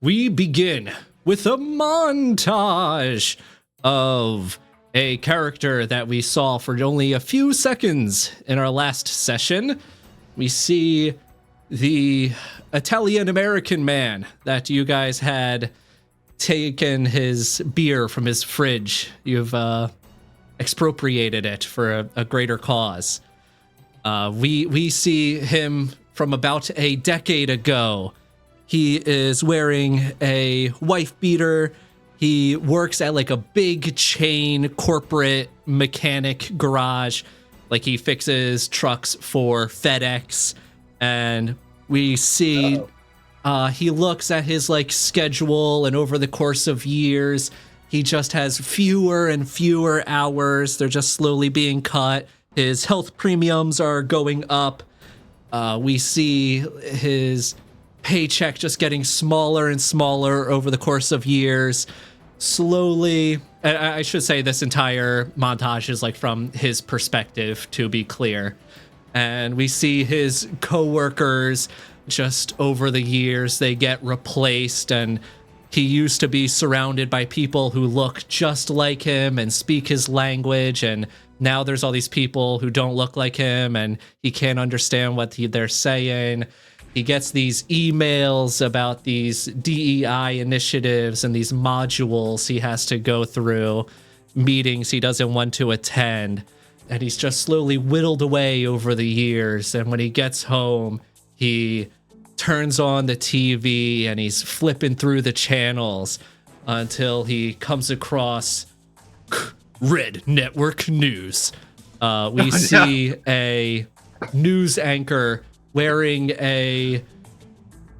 we begin with a montage of a character that we saw for only a few seconds in our last session. We see the Italian-American man that you guys had taken his beer from his fridge. You've expropriated it for a greater cause. We see him from about a decade ago. He is wearing a wife beater. He works at like a big chain corporate mechanic garage. Like he fixes trucks for FedEx. And we see he looks at his like schedule, and over the course of years, he just has fewer and fewer hours. They're just slowly being cut. His health premiums are going up. We see his paycheck just getting smaller and smaller over the course of years. Slowly, I should say this entire montage is like from his perspective, to be clear. And we see his coworkers just over the years, they get replaced, and he used to be surrounded by people who look just like him and speak his language, and now there's all these people who don't look like him, and he can't understand what they're saying. He gets these emails about these DEI initiatives and these modules he has to go through, meetings he doesn't want to attend, and he's just slowly whittled away over the years. And when he gets home, he turns on the TV and he's flipping through the channels until he comes across Red Network News. We see a news anchor wearing a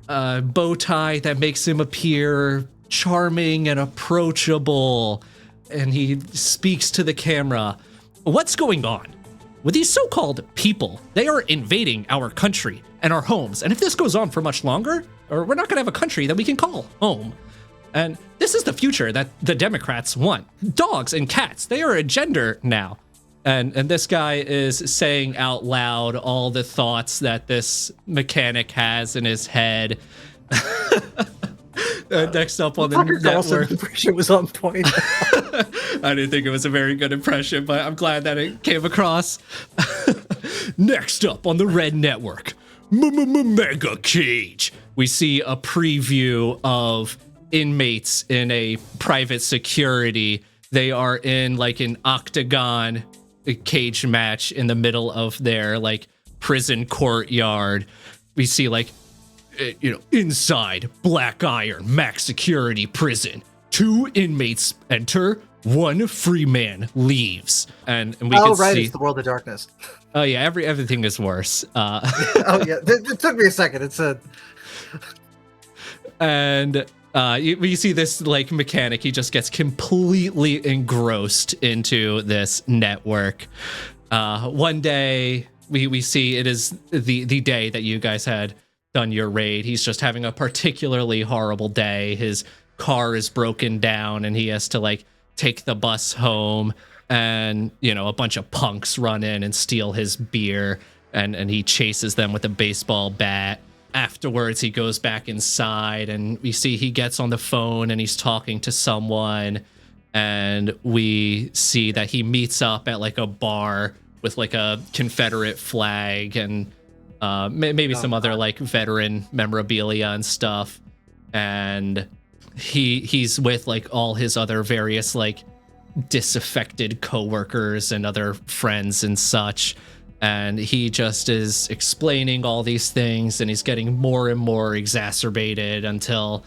bow tie that makes him appear charming and approachable, and he speaks to the camera. What's going on? With these so-called people, they are invading our country and our homes, and if this goes on for much longer, we're not going to have a country that we can call home. And this is the future that the Democrats want. Dogs and cats, they are a gender now. And this guy is saying out loud all the thoughts that this mechanic has in his head. Next up on the network. Impression was on point. I didn't think it was a very good impression, but I'm glad that it came across. Next up on the Red Network, Mega Cage. We see a preview of inmates in a private security. They are in like an octagon cage match in the middle of their like prison courtyard. We see like, inside Black Iron max security prison, 2 inmates enter, 1 free man leaves, and we can see. It's the World of Darkness. Oh yeah, everything is worse. Oh yeah, it took me a second. And we see this like mechanic. He just gets completely engrossed into this network. One day we see it is the day that you guys had done your raid. He's just having a particularly horrible day. His car is broken down and he has to like take the bus home, and a bunch of punks run in and steal his beer, and he chases them with a baseball bat. Afterwards, he goes back inside, and we see he gets on the phone and he's talking to someone, and we see that he meets up at like a bar with like a Confederate flag and maybe some other like veteran memorabilia and stuff. And he's with like all his other various like disaffected coworkers and other friends and such. And he just is explaining all these things, and he's getting more and more exacerbated until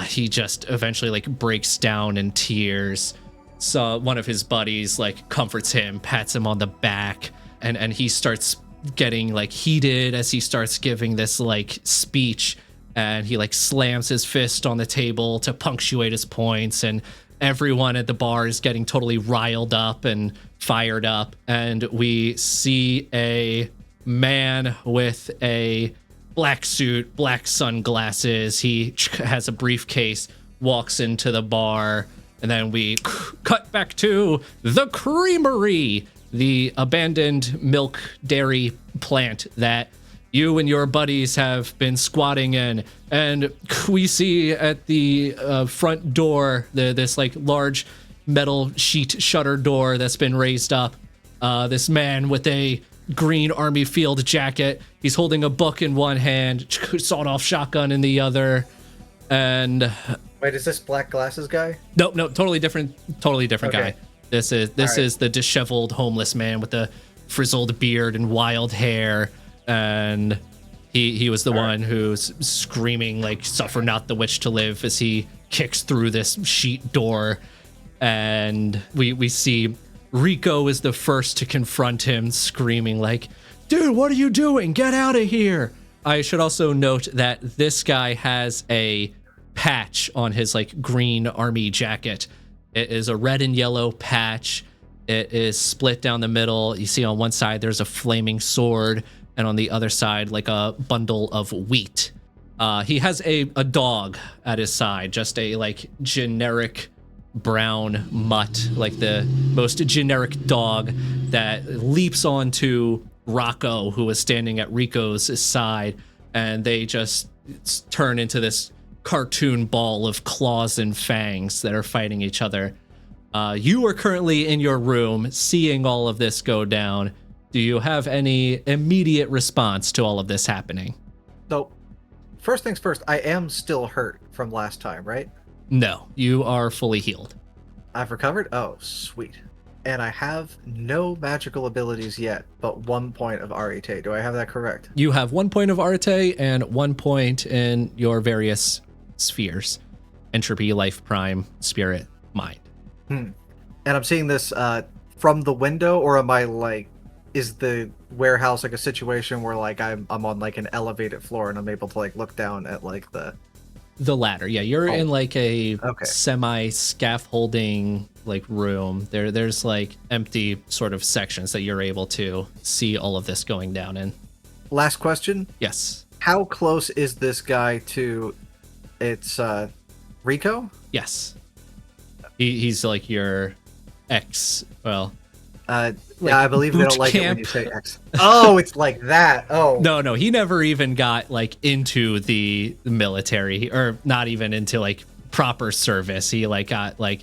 he just eventually like breaks down in tears. So one of his buddies like comforts him, pats him on the back, and he starts getting like heated as he starts giving this like speech, and he like slams his fist on the table to punctuate his points, and everyone at the bar is getting totally riled up and fired up. And we see a man with a black suit, black sunglasses. He has a briefcase, walks into the bar, and then we cut back to the creamery, the abandoned milk dairy plant that You and your buddies have been squatting in, and we see at the front door this like large metal sheet shutter door that's been raised up. This man with a green army field jacket. He's holding a book in one hand, sawed-off shotgun in the other, and Wait, is this black glasses guy? no, totally different Okay. guy. This is the disheveled homeless man with the frizzled beard and wild hair, and he was the one who's screaming like "Suffer not the witch to live" as he kicks through this sheet door, and we see Rico is the first to confront him, screaming like, "Dude, what are you doing? Get out of here!" I should also note that this guy has a patch on his like green army jacket. It is a red and yellow patch. It is split down the middle. You see on one side there's a flaming sword, and on the other side like a bundle of wheat. He has a dog at his side, just a like generic brown mutt, like the most generic dog that leaps onto Rocco, who is standing at Rico's side, and they just turn into this cartoon ball of claws and fangs that are fighting each other. You are currently in your room seeing all of this go down. Do you have any immediate response to all of this happening? So, first things first, I am still hurt from last time, right? No, you are fully healed. I've recovered? Oh, sweet. And I have no magical abilities yet, but 1 point of Arete. Do I have that correct? You have 1 point of Arete and 1 point in your various spheres: entropy, life prime, spirit, mind. And I'm seeing this from the window, or am I like, is the warehouse like a situation where like I'm on like an elevated floor and I'm able to like look down at like The latter, yeah. You're in like a Okay. semi-scaffolding like room. There's like empty sort of sections that you're able to see all of this going down in. Last question. Yes. How close is this guy to its Rico? Yes. He's like your ex. Well, Yeah, Like I believe they boot don't like it when camp? you say X. Oh, it's like that. Oh. no, he never even got like into the military, or not even into like proper service. He like got like,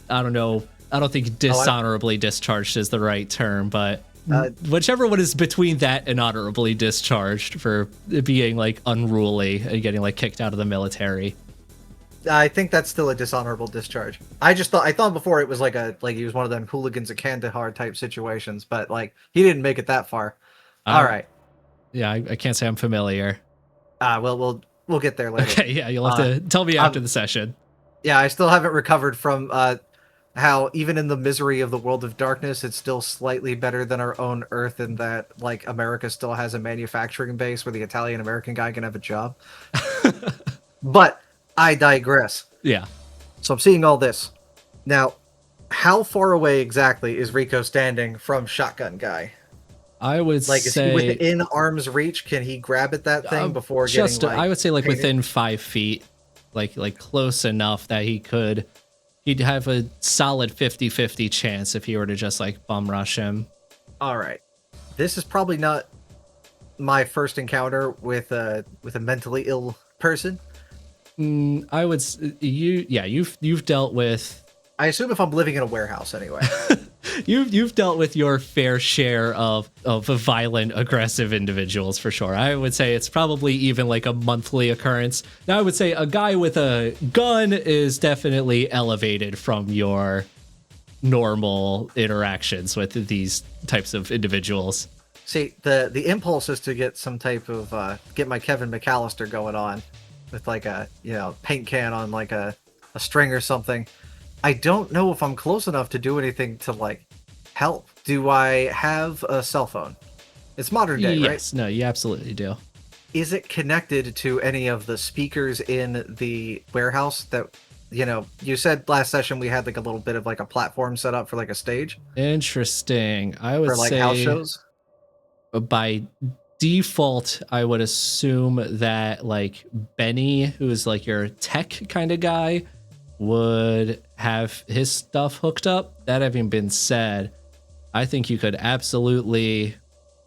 I don't know. I don't think dishonorably discharged is the right term, but whichever one is between that and honorably discharged for being like unruly and getting like kicked out of the military. I think that's still a dishonorable discharge. I thought before it was like he was one of them hooligans of Kandahar type situations, but like he didn't make it that far. All right. Yeah, I can't say I'm familiar. Well, we'll get there later. Okay, yeah, you'll have to tell me after the session. Yeah, I still haven't recovered from how even in the misery of the world of darkness, it's still slightly better than our own Earth, in that like America still has a manufacturing base where the Italian American guy can have a job. But I digress. Yeah. So I'm seeing all this. Now, how far away exactly is Rico standing from Shotgun Guy? I would Like, is say he within arm's reach? Can he grab at that thing before just getting, like, I would say like painted? within 5 feet, like close enough that he'd have a solid 50-50 chance if he were to just like bum rush him. All right. This is probably not my first encounter with a mentally ill person. I would you've dealt with I assume if I'm living in a warehouse anyway. you've dealt with your fair share of violent, aggressive individuals for sure. I would say it's probably even like a monthly occurrence. Now I would say a guy with a gun is definitely elevated from your normal interactions with these types of individuals. See, the impulse is to get some type of get my Kevin McAllister going on with like a paint can on like a string or something. I don't know if I'm close enough to do anything to like help. Do I have a cell phone? It's modern day, right? Yes, no, you absolutely do. Is it connected to any of the speakers in the warehouse that, you said last session we had like a little bit of like a platform set up for like a stage? Interesting. I would for like say house shows? by default, I would assume that like Benny, who is like your tech kind of guy, would have his stuff hooked up. That having been said, I think you could absolutely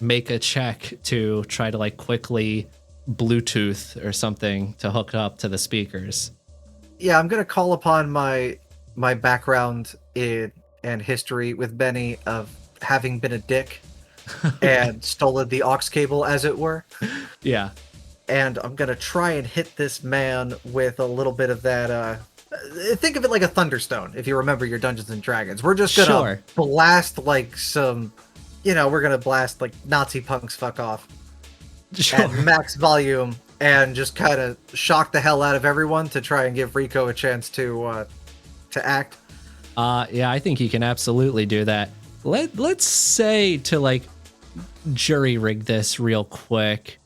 make a check to try to like quickly Bluetooth or something to hook up to the speakers. Yeah, I'm gonna call upon my background and history with Benny of having been a dick and stolen the aux cable, as it were. Yeah. And I'm gonna try and hit this man with a little bit of that. Think of it like a thunderstone. If you remember your Dungeons and Dragons, we're just gonna blast like some, we're gonna blast like Nazi punks fuck off at max volume and just kind of shock the hell out of everyone to try and give Rico a chance to act. Yeah, I think he can absolutely do that. Let's say to like jury rig this real quick.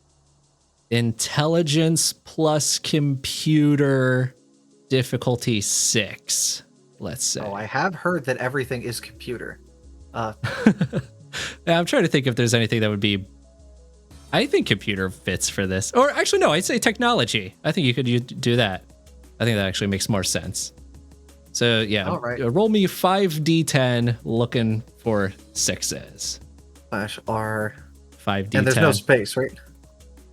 Intelligence plus computer difficulty 6, let's say. Oh, I have heard that everything is computer. I'm trying to think if there's anything that would be... I think computer fits for this. Or actually, no, I'd say technology. I think you could do that. I think that actually makes more sense. So, yeah, all right. Roll me 5d10 looking for 6s. R. 5d10. And there's no space, right?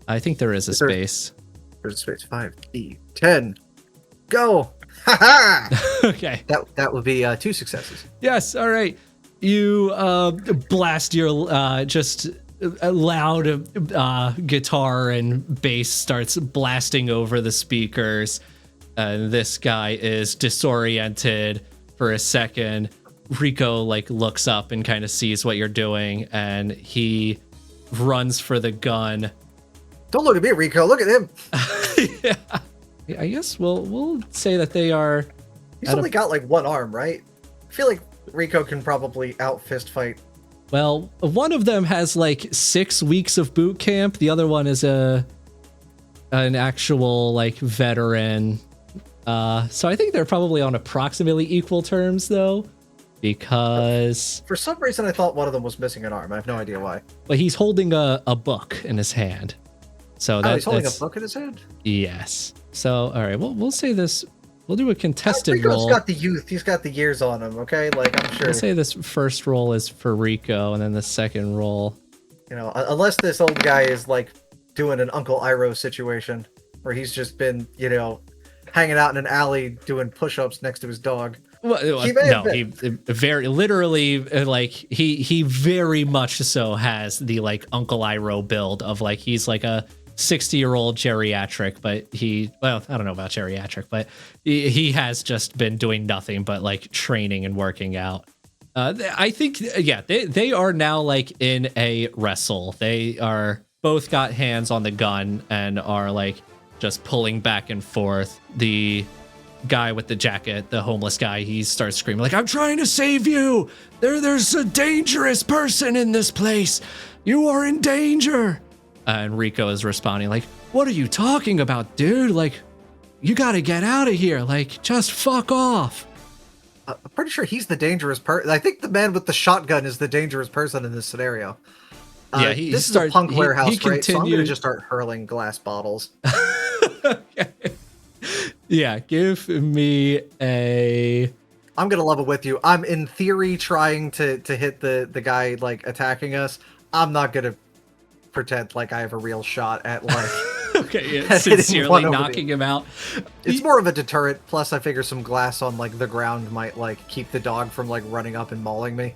I think there is a space. There's a space. 5d10. Go! Ha ha! Okay. That would be 2 successes. Yes. All right. You blast your just a loud guitar and bass starts blasting over the speakers. This guy is disoriented for a second. Rico like looks up and kind of sees what you're doing, and he runs for the gun. Don't look at me, Rico. Look at him. Yeah. I guess we'll say that they are. He's only got like one arm, right? I feel like Rico can probably out fist fight. Well, one of them has like 6 weeks of boot camp. The other one is an actual like veteran. So I think they're probably on approximately equal terms though, because for some reason I thought one of them was missing an arm. I have no idea why. But he's holding a book in his hand. So he's holding a book in his hand? Yes. So all right, we'll say this. We'll do a contested roll. Rico's got the youth. He's got the years on him. Okay, like I'm sure. We'll say this first roll is for Rico, and then the second roll. Unless this old guy is like doing an Uncle Iroh situation, where he's just been, hanging out in an alley doing push-ups next to his dog. Well, he very literally like he very much so has the like Uncle Iroh build of like he's like a 60-year-old geriatric, but I don't know about geriatric, but he has just been doing nothing but like training and working out. I think, yeah, they are now like in a wrestle. They are both got hands on the gun and are like just pulling back and forth. The guy with the jacket, the homeless guy, he starts screaming like, "I'm trying to save you. There's a dangerous person in this place. You are in danger." And Rico is responding like, "What are you talking about, dude? Like, you got to get out of here. Like, just fuck off." I'm pretty sure he's the dangerous person. I think the man with the shotgun is the dangerous person in this scenario. Yeah, this is a punk warehouse, right? So I'm going to just start hurling glass bottles. Okay. Yeah, give me a... I'm going to level with you. I'm in theory trying to hit the guy like attacking us. I'm not going to pretend like I have a real shot at like... Okay, yeah, sincerely knocking him out. It's more of a deterrent. Plus, I figure some glass on like the ground might like keep the dog from like running up and mauling me.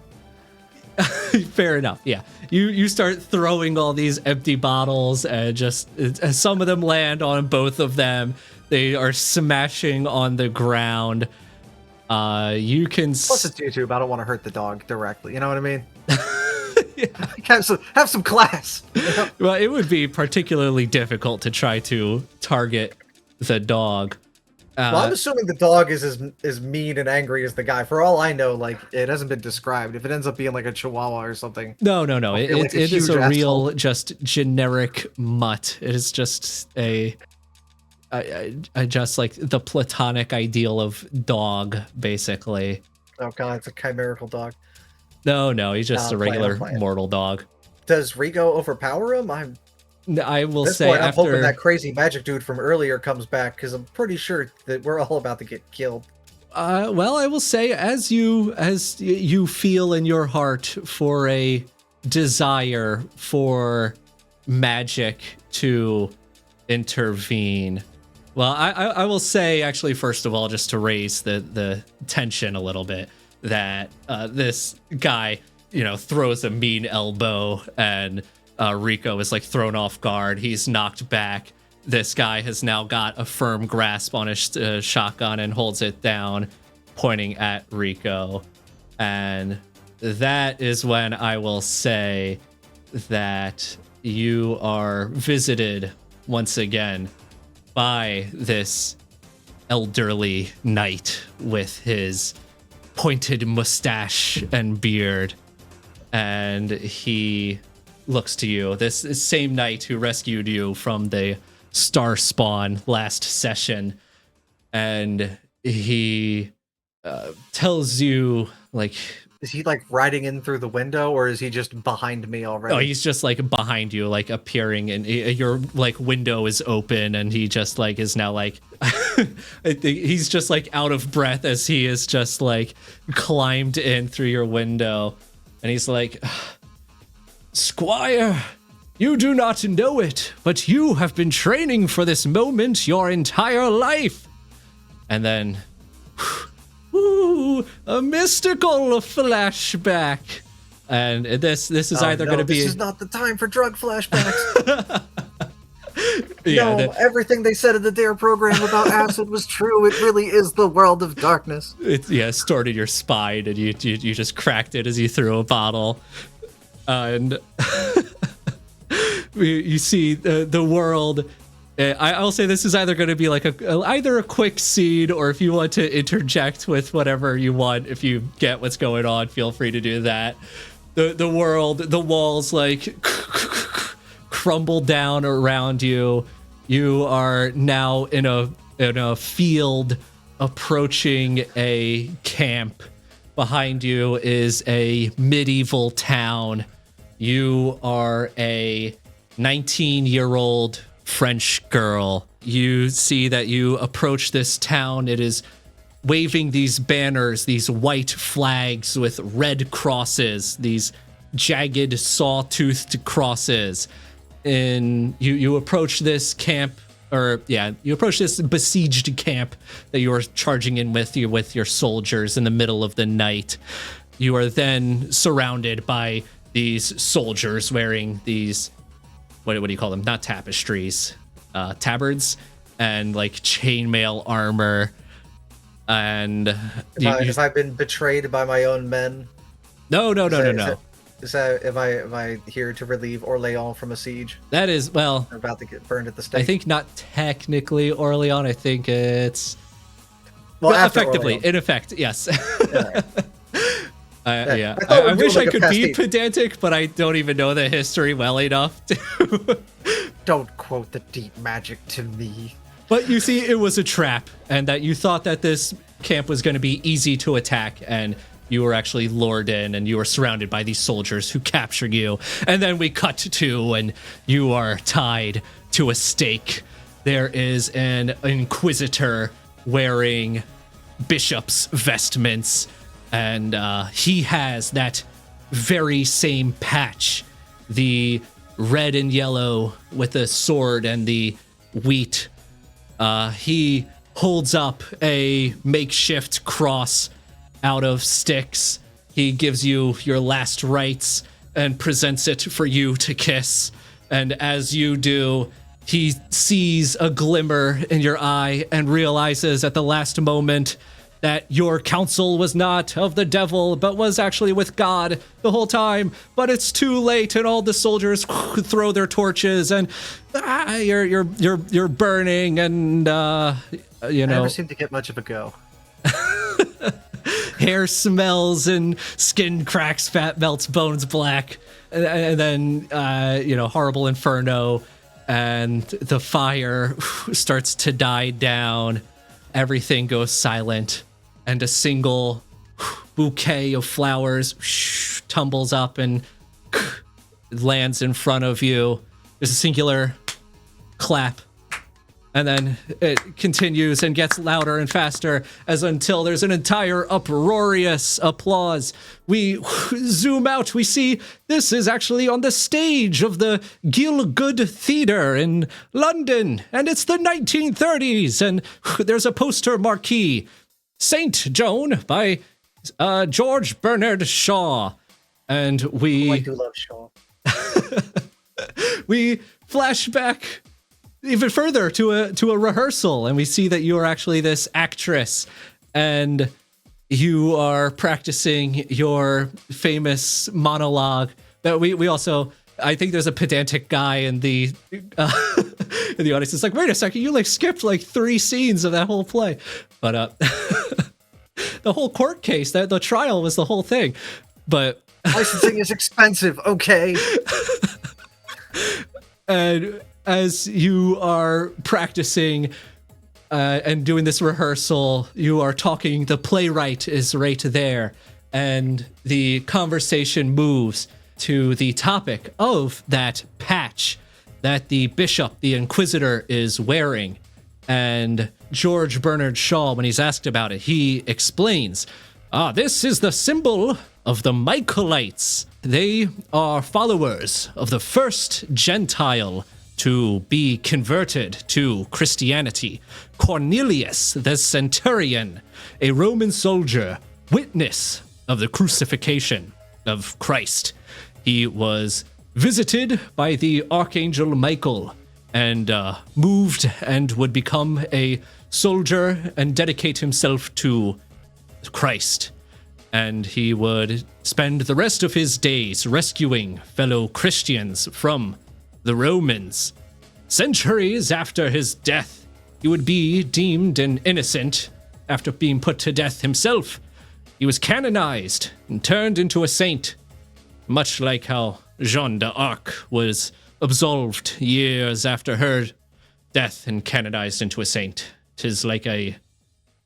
Fair enough. Yeah, you start throwing all these empty bottles, and just some of them land on both of them. They are smashing on the ground. You can. Plus, it's YouTube. I don't want to hurt the dog directly. You know what I mean? Yeah. Have some class. Well, it would be particularly difficult to try to target the dog. Well, I'm assuming the dog is as mean and angry as the guy. For all I know, like, it hasn't been described. If it ends up being like a Chihuahua or something. No. It is a real, just generic mutt. It is just just like the platonic ideal of dog, basically. Oh god, it's a chimerical dog. No, he's just a regular mortal dog. Does Rico overpower him? I will say point, I'm hoping that crazy magic dude from earlier comes back, because I'm pretty sure that we're all about to get killed. Well, I will say as you feel in your heart for a desire for magic to intervene. Well, I will say, actually, first of all, just to raise the tension a little bit, that this guy, throws a mean elbow, and Rico is like thrown off guard. He's knocked back. This guy has now got a firm grasp on his shotgun and holds it down, pointing at Rico. And that is when I will say that you are visited once again by this elderly knight with his pointed mustache and beard. And he looks to you, this same knight who rescued you from the star spawn last session, and he tells you, like, is he like riding in through the window, or is he just behind me already? Oh, he's just like behind you, like appearing, and your like window is open, and he just like is now like he's just like out of breath as he is just like climbed in through your window, and he's like, Squire, you do not know it, but you have been training for this moment your entire life. And then, a mystical flashback. And this is either going to be... This is not the time for drug flashbacks. Yeah, no, everything they said in the DARE program about acid was true. It really is the world of darkness. It started your spine, and you just cracked it as you threw a bottle. And you see the world. I'll say this is either going to be like either a quick scene, or if you want to interject with whatever you want, if you get what's going on, feel free to do that. The world, the walls like crumble down around you. You are now in a field approaching a camp. Behind you is a medieval town. You are a 19-year-old French girl. You see that you approach this town. It is waving these banners, these white flags with red crosses, these jagged saw-toothed crosses. And you approach this camp, you approach this besieged camp that you are charging in with your soldiers in the middle of the night. You are then surrounded by these soldiers wearing these, what do you call them? Not tapestries, tabards, and like chainmail armor. And have I been betrayed by my own men? No. Am I here to relieve Orléans from a siege? That is, well, they're about to get burned at the stake. I think not technically Orléans. I think it's effectively Orléans. In effect, yes. Yeah. I wish I could be pedantic, but I don't even know the history well enough to. Don't quote the deep magic to me. But you see, it was a trap, and that you thought that this camp was going to be easy to attack, and you were actually lured in, and you were surrounded by these soldiers who captured you. And then we cut to, and you are tied to a stake. There is an inquisitor wearing bishop's vestments, and he has that very same patch, the red and yellow with the sword and the wheat. He holds up a makeshift cross out of sticks. He gives you your last rites and presents it for you to kiss. And as you do, he sees a glimmer in your eye and realizes at the last moment that your counsel was not of the devil, but was actually with God the whole time. But it's too late, and all the soldiers throw their torches, and you're burning, and I never seem to get much of a go. Hair smells and skin cracks, fat melts, bones black, and then horrible inferno, and the fire starts to die down. Everything goes silent, and a single bouquet of flowers tumbles up and lands in front of you. There's a singular clap, And then it continues and gets louder and faster as until there's an entire uproarious applause. We zoom out. We see this is actually on the stage of the Gielgud Theatre in London. And it's the 1930s. And there's a poster marquee. Saint Joan by George Bernard Shaw. And I do love Shaw. we flash back even further to a rehearsal, and we see that you are actually this actress, and you are practicing your famous monologue. That we also, I think there's a pedantic guy in the in the audience. It's like, wait a second, you like skipped like 3 scenes of that whole play, but the whole court case, that the trial was the whole thing, but licensing is expensive. Okay. And as you are practicing and doing this rehearsal, you are talking, the playwright is right there, and the conversation moves to the topic of that patch that the bishop, the inquisitor, is wearing. And George Bernard Shaw, when he's asked about it, he explains, this is the symbol of the Michaelites. They are followers of the first Gentile to be converted to Christianity. Cornelius the centurion, a Roman soldier, witness of the crucifixion of Christ. He was visited by the Archangel Michael and moved and would become a soldier and dedicate himself to Christ. And he would spend the rest of his days rescuing fellow Christians from the Romans. Centuries after his death, he would be deemed an innocent after being put to death himself. He was canonized and turned into a saint, much like how Jeanne d'Arc was absolved years after her death and canonized into a saint. 'Tis like a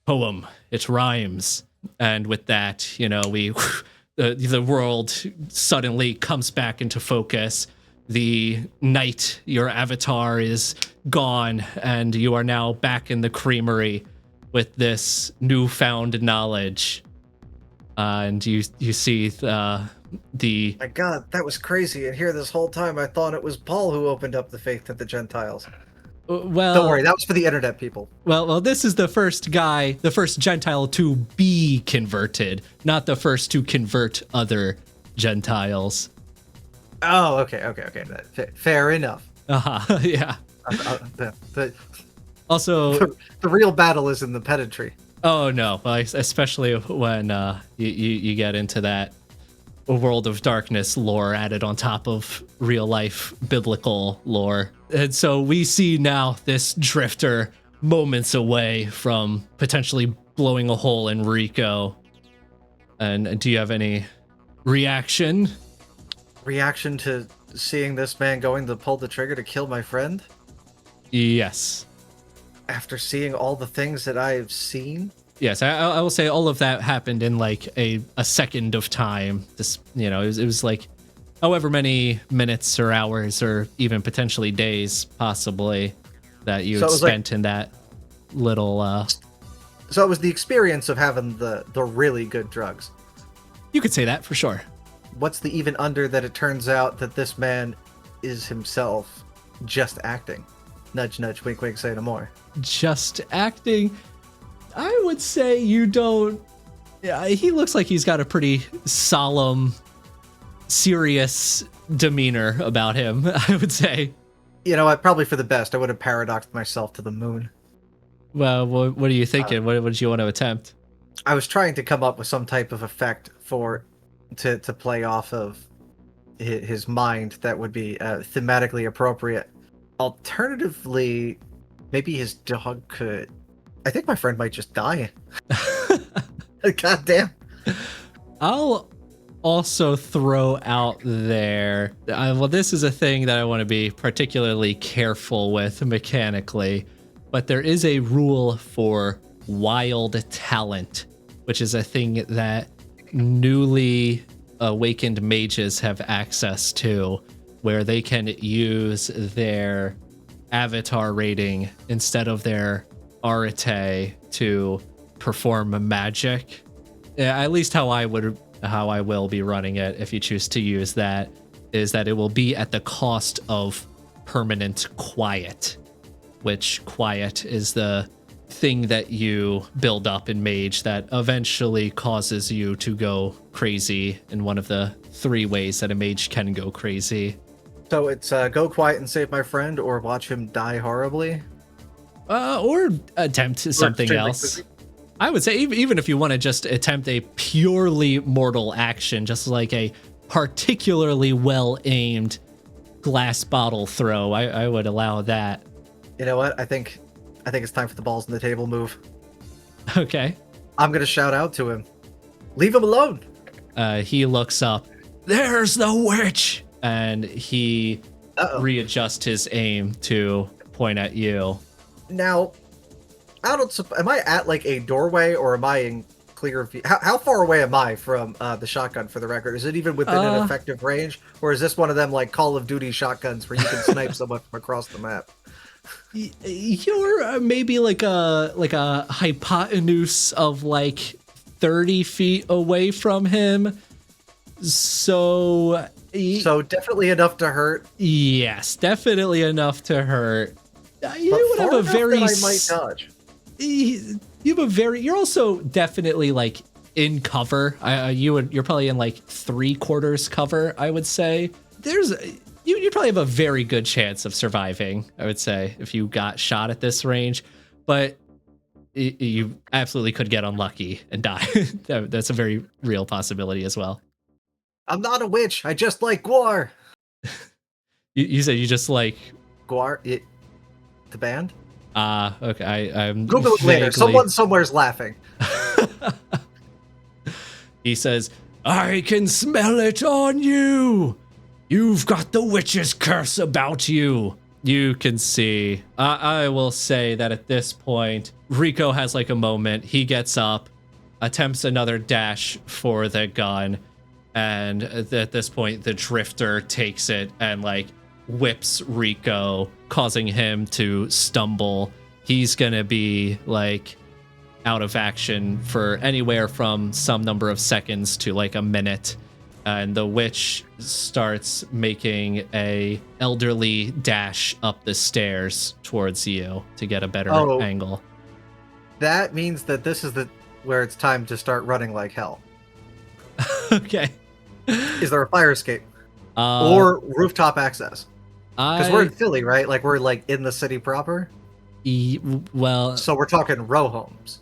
poem. It rhymes. And with that, the world suddenly comes back into focus. The knight, your avatar, is gone, and you are now back in the creamery with this newfound knowledge. And you see the My God, that was crazy. And here this whole time I thought it was Paul who opened up the faith to the Gentiles. well, Don't worry, that was for the internet people. Well, this is the first guy, the first Gentile to be converted, not the first to convert other Gentiles. Oh, okay. Fair enough. Yeah. The Also, the real battle is in the pedantry. oh no, especially when you get into that World of Darkness lore added on top of real life biblical lore. And so we see now this drifter moments away from potentially blowing a hole in Rico. And do you have any reaction? Reaction to seeing this man going to pull the trigger to kill my friend? Yes. After seeing all the things that I've seen? Yes, I will say all of that happened in like a second of time. This, it was like however many minutes or hours or even potentially days, possibly, that you had spent in that little. So it was the experience of having the really good drugs. You could say that for sure. What's the even under that it turns out that this man is himself just acting? Nudge, nudge, wink, wink, say no more. Just acting. I would say you don't. Yeah, he looks like he's got a pretty solemn, serious demeanor about him, I would say. You know what? Probably for the best. I would have paradoxed myself to the moon. Well, what are you thinking? What did you want to attempt? I was trying to come up with some type of effect to play off of his mind that would be thematically appropriate. Alternatively, maybe his dog could. I think my friend might just die. God damn. I'll also throw out there. Well, this is a thing that I want to be particularly careful with mechanically, but there is a rule for wild talent, which is a thing that newly awakened mages have access to, where they can use their avatar rating instead of their arete to perform magic. Yeah, at least how I will be running it, if you choose to use that, is that it will be at the cost of permanent quiet, which quiet is the thing that you build up in Mage that eventually causes you to go crazy in one of the 3 ways that a mage can go crazy. So it's go quiet and save my friend, or watch him die horribly, Or attempt something else. I would say even if you want to just attempt a purely mortal action, just like a particularly well-aimed glass bottle throw, I would allow that. You know what? I think it's time for the balls on the table move. Okay. I'm gonna shout out to him. Leave him alone. He looks up. There's the witch, and he readjusts his aim to point at you. Now, am I at like a doorway, or am I in clear view? How far away am I from the shotgun, for the record? Is it even within an effective range, or is this one of them like Call of Duty shotguns where you can snipe someone from across the map? You're maybe like a hypotenuse of like 30 feet away from him. So definitely enough to hurt. Yes, definitely enough to hurt. You would have a very. I might dodge. You're also definitely like in cover. You're probably in like 3/4 cover, I would say. You probably have a very good chance of surviving, I would say, if you got shot at this range, but you absolutely could get unlucky and die. That's a very real possibility as well. I'm not a witch. I just like Gwar. You said you just like Gwar? The band? Okay. I'm Google it later. Someone somewhere's laughing. He says, I can smell it on you. You've got the witch's curse about you. You can see. I will say that at this point, Rico has like a moment. He gets up, attempts another dash for the gun, and at this point, the drifter takes it and like whips Rico, causing him to stumble. He's gonna be like out of action for anywhere from some number of seconds to like a minute. And the witch starts making a elderly dash up the stairs towards you to get a better angle. That means that this is where it's time to start running like hell. Okay. Is there a fire escape? Or rooftop access? Because we're in Philly, right? Like we're like in the city proper? Well... So we're talking row homes.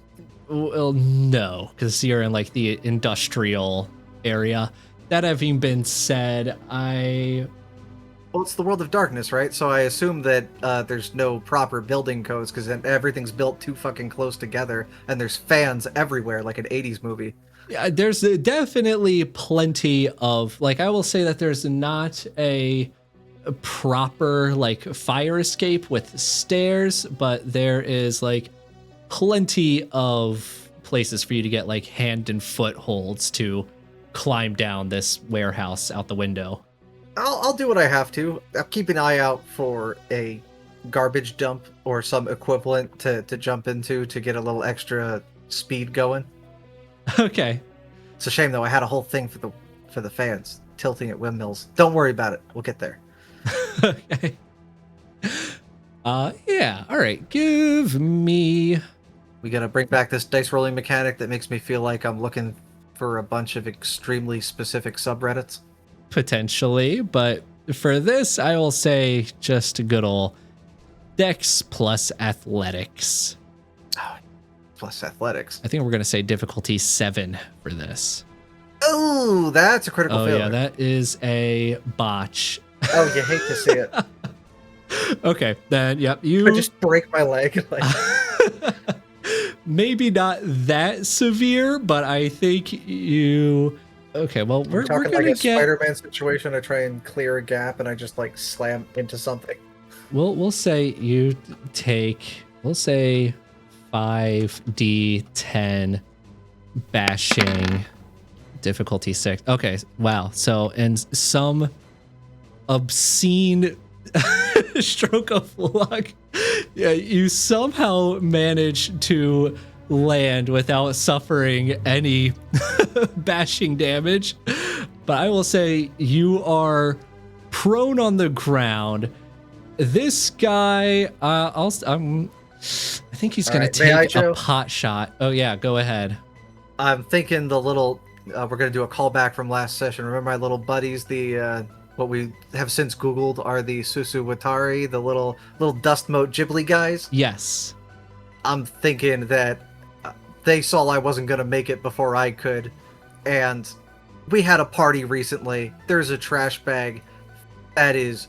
Well, no, because you're in like the industrial area. That having been said, Well, it's the world of darkness, right? So I assume that there's no proper building codes because everything's built too fucking close together, and there's fans everywhere, like an 80s movie. Yeah, there's definitely plenty of, like, I will say that there's not a proper, like, fire escape with stairs, but there is, like, plenty of places for you to get, like, hand and foot holds to climb down this warehouse out the window. I'll do what I have to. I'll keep an eye out for a garbage dump or some equivalent to jump into to get a little extra speed going. Okay. It's a shame though. I had a whole thing for the fans tilting at windmills. Don't worry about it. We'll get there. Okay. Yeah. All right. Give me. We gotta bring back this dice rolling mechanic that makes me feel like I'm looking for a bunch of extremely specific subreddits. Potentially, but for this, I will say just a good old Dex plus Athletics. Oh, plus Athletics. I think we're gonna say difficulty 7 for this. Oh, that's a critical failure. Yeah, that is a botch. Oh, you hate to see it. Okay, then yep, you. I just break my leg. Like... Maybe not that severe, but I think you. Okay, well, we're talking gonna like a get Spider-Man situation. I try and clear a gap, and I just like slam into something. We'll say you take. We'll say 5d10 bashing, difficulty 6. Okay, wow. So in some obscene Stroke of luck. Yeah, you somehow manage to land without suffering any bashing damage. But I will say you are prone on the ground. This guy, I think he's gonna take a pot shot. Oh yeah, go ahead. I'm thinking the little. We're gonna do a callback from last session. Remember my little buddies? The what we have since Googled are the Susuwatari, the little dust mote Ghibli guys. Yes. I'm thinking that they saw I wasn't gonna make it before I could, and we had a party recently. There's a trash bag that is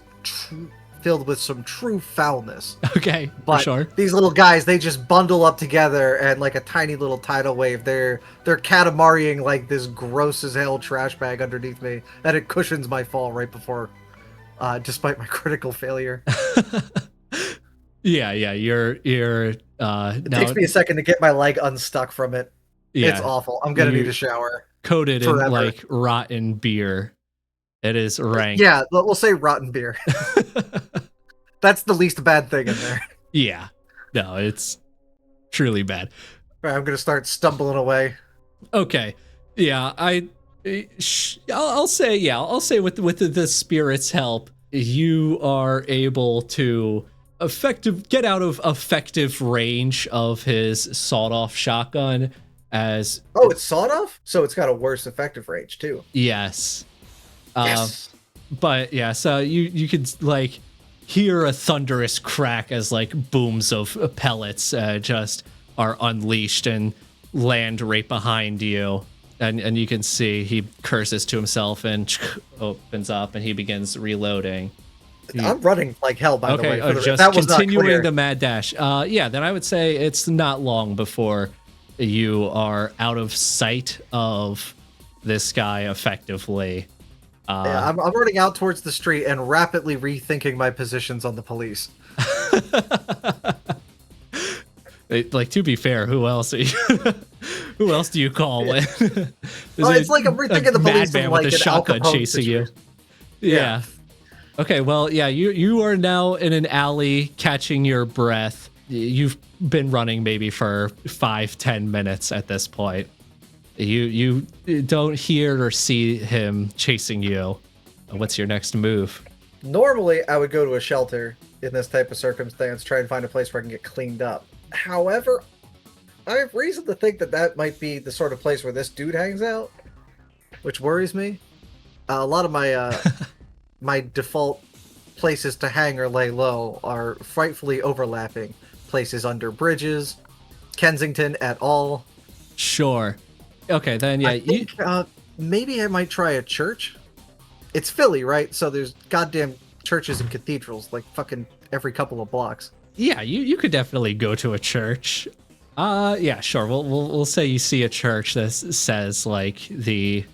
filled with some true foulness. Okay, but sure. These little guys, they just bundle up together and like a tiny little tidal wave, they're Katamariing like this gross as hell trash bag underneath me, and it cushions my fall right before, despite my critical failure. Yeah, you're it takes me a second to get my leg unstuck from it. Yeah, it's awful. I'm gonna need a shower. Coated forever. In like rotten beer. It is rank. Yeah, we'll say rotten beer. That's the least bad thing in there. Yeah. No, it's truly bad. All right, I'm going to start stumbling away. Okay. Yeah, I'll say with the spirit's help, you are able to get out of effective range of his sawed-off shotgun as... Oh, it's sawed-off? So it's got a worse effective range, too. Yes. Yes. But yeah, so you could like hear a thunderous crack as like booms of pellets just are unleashed and land right behind you, and you can see he curses to himself and opens up and he begins reloading. I'm running like hell, by the way. Just that was continuing the mad dash. Yeah, then I would say it's not long before you are out of sight of this guy effectively. Yeah, I'm running out towards the street and rapidly rethinking my positions on the police. Like, to be fair, who else do you call when? It's like I'm rethinking the police madman with a shotgun chasing you. Yeah. Okay, well, yeah, you are now in an alley catching your breath. You've been running maybe for 5-10 minutes at this point. You don't hear or see him chasing you. What's your next move? Normally, I would go to a shelter in this type of circumstance, try and find a place where I can get cleaned up. However, I have reason to think that might be the sort of place where this dude hangs out, which worries me. A lot of my my default places to hang or lay low are frightfully overlapping. Places under bridges, Kensington et al. Sure. Okay, then yeah. I think, maybe I might try a church. It's Philly, right? So there's goddamn churches and cathedrals like fucking every couple of blocks. Yeah, you could definitely go to a church. Yeah, sure. We'll say you see a church that says like the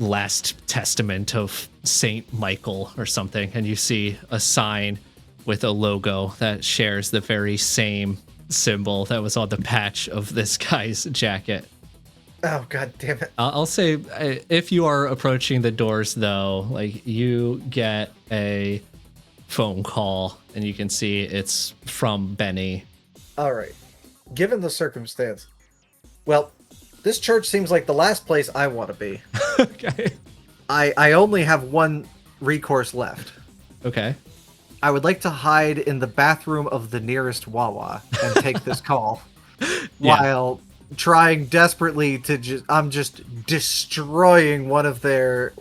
last testament of Saint Michael or something, and you see a sign with a logo that shares the very same symbol that was on the patch of this guy's jacket. Oh, god damn it. I'll say if you are approaching the doors, though, like you get a phone call and you can see it's from Benny. All right. Given the circumstance, well, this church seems like the last place I want to be. Okay. I only have one recourse left. Okay. I would like to hide in the bathroom of the nearest Wawa and take this call while trying desperately to I'm just destroying one of their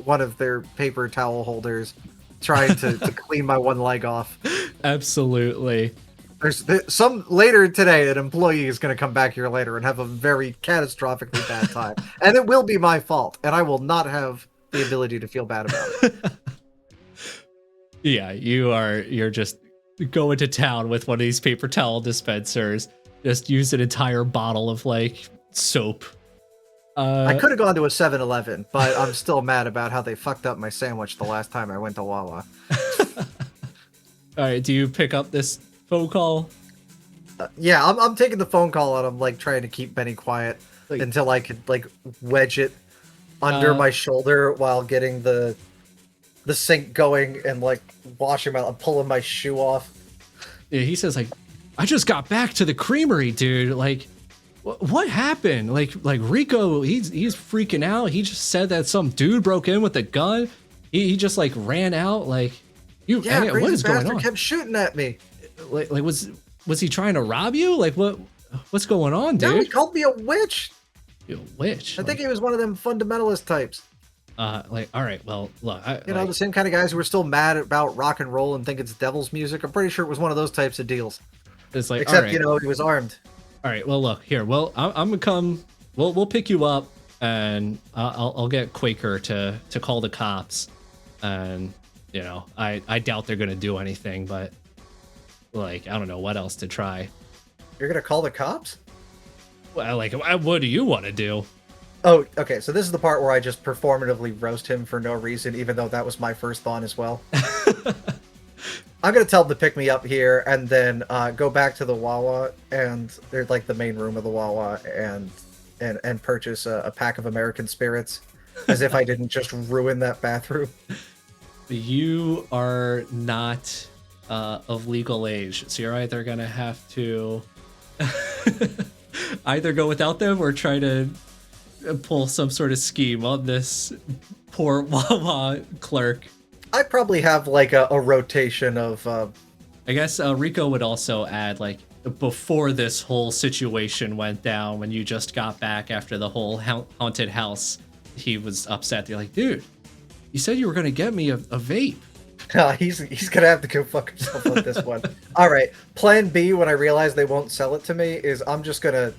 paper towel holders, trying to clean my one leg off. Absolutely. There's some later today, an employee is going to come back here later and have a very catastrophically bad time, and it will be my fault, and I will not have the ability to feel bad about it. Yeah, you're just going to town with one of these paper towel dispensers. Just use an entire bottle of like soap. I could have gone to a 7-Eleven, but I'm still mad about how they fucked up my sandwich the last time I went to Wawa. All right, do you pick up this phone call? Yeah, I'm taking the phone call and I'm like trying to keep Benny quiet until I could like wedge it under my shoulder while getting the the sink going and like washing my, I'm pulling my shoe off. Yeah, he says like, I just got back to the creamery, dude. Like, what happened? Like Rico, he's freaking out. He just said that some dude broke in with a gun. He just like ran out. Like, Yeah, what crazy is going bastard on? kept shooting at me. Like was he trying to rob you? Like what's going on, No, he dude? called me a witch. You a witch? I think he was one of them fundamentalist types. Like, all right, well, look, You know, the same kind of guys who are still mad about rock and roll and think it's devil's music. I'm pretty sure it was one of those types of deals. it's like, Except, all right, you know, he was armed. all right, well, look here. Well, I'm gonna come. We'll pick you up, and I'll get Quaker to call the cops, and you know, I doubt they're gonna do anything, but like, I don't know what else to try. You're gonna call the cops? Well, like, what do you want to do? Oh, okay. So this is the part where I just performatively roast him for no reason, even though that was my first thought as well. I'm gonna tell him to pick me up here, and then go back to the Wawa, and they're like the main room of the Wawa, and purchase a pack of American spirits, as if I didn't just ruin that bathroom. You are not of legal age, so you're either gonna have to either go without them or try to pull some sort of scheme on this poor Wawa clerk. I probably have like a rotation of. I guess Rico would also add, like, before this whole situation went down, when you just got back after the whole haunted house, he was upset. You're like, dude, you said you were gonna get me a vape. He's gonna have to go fuck himself with this one. All right, plan B, when I realize they won't sell it to me, is I'm just gonna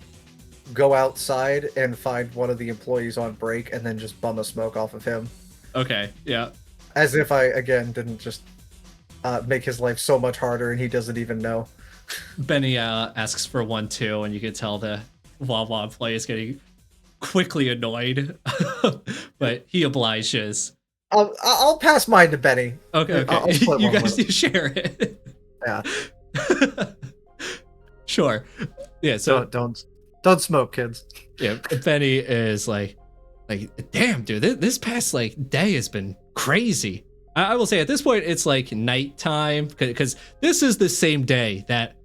go outside and find one of the employees on break and then just bum a smoke off of him. Okay, yeah. As if I, again, didn't just make his life so much harder and he doesn't even know. Benny asks for one too, and you can tell the Wawa employee is getting quickly annoyed, but he obliges. I'll pass mine to Benny. Okay. I'll split You one guys with you share it. Yeah. Sure. Yeah. So don't smoke, kids. yeah, Benny is like, damn, dude, this past like day has been crazy. I will say at this point it's like nighttime, because this is the same day that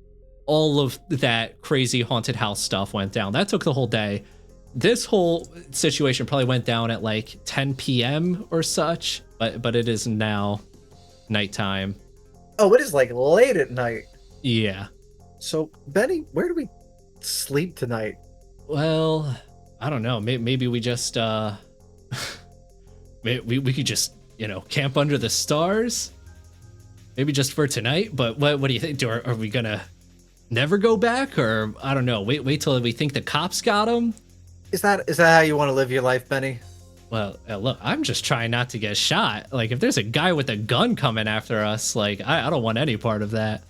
all of that crazy haunted house stuff went down. That took the whole day. This whole situation probably went down at like 10 p.m. or such, but it is now nighttime. Oh, it is like late at night. Yeah. So, Benny, where do we sleep tonight? Well, I don't know. Maybe we just we could just, you know, camp under the stars. Maybe just for tonight. But what do you think? Are we gonna never go back, or I don't know? Wait till we think the cops got him. Is that how you want to live your life, Benny? Well, look, I'm just trying not to get shot. Like, if there's a guy with a gun coming after us, like, I don't want any part of that.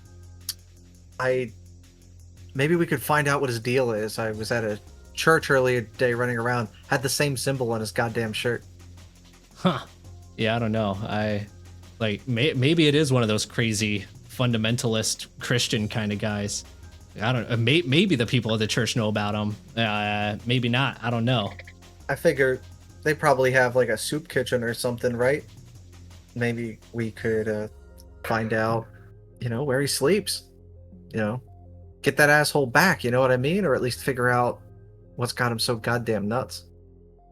Maybe we could find out what his deal is. I was at a church earlier today running around, had the same symbol on his goddamn shirt. Huh. Yeah, I don't know. Maybe it is one of those crazy fundamentalist Christian kind of guys. I don't know. Maybe the people at the church know about him. Maybe not. I don't know. I figure they probably have like a soup kitchen or something, right? Maybe we could find out, you know, where he sleeps. You know, get that asshole back, you know what I mean? Or at least figure out what's got him so goddamn nuts.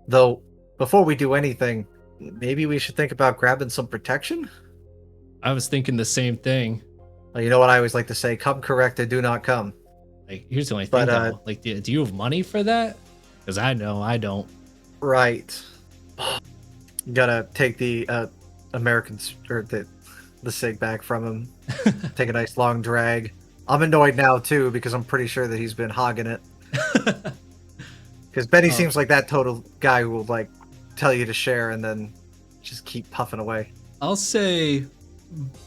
Though, before we do anything, maybe we should think about grabbing some protection? I was thinking the same thing. Well, you know what I always like to say, come corrected, do not come. Like, here's the only thing, though. Like, do you have money for that? Because I know I don't. Right. Gotta take the Americans, or the cig back from him. Take a nice long drag. I'm annoyed now, too, because I'm pretty sure that he's been hogging it. Because Benny seems like that total guy who will, like, tell you to share and then just keep puffing away. I'll say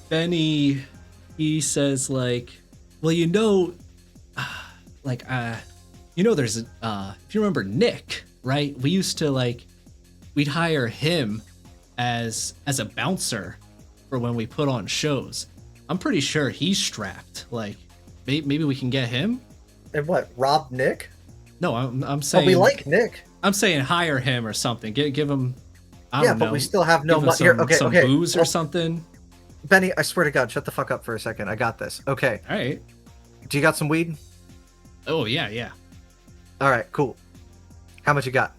Benny, he says, like, well, you know, like, you know, there's, if you remember Nick, right? We used to, like, we'd hire him as a bouncer for when we put on shows. I'm pretty sure he's strapped. Like, maybe we can get him. And what, rob Nick? No, I'm saying. Oh, we like Nick. I'm saying hire him or something. Give him I Yeah, don't but know. we still have no Give money. us Here, okay, some okay. booze or Well, something. Benny, I swear to God, shut the fuck up for a second. I got this. Okay. All right. Do you got some weed? Oh yeah, yeah. All right, cool. How much you got?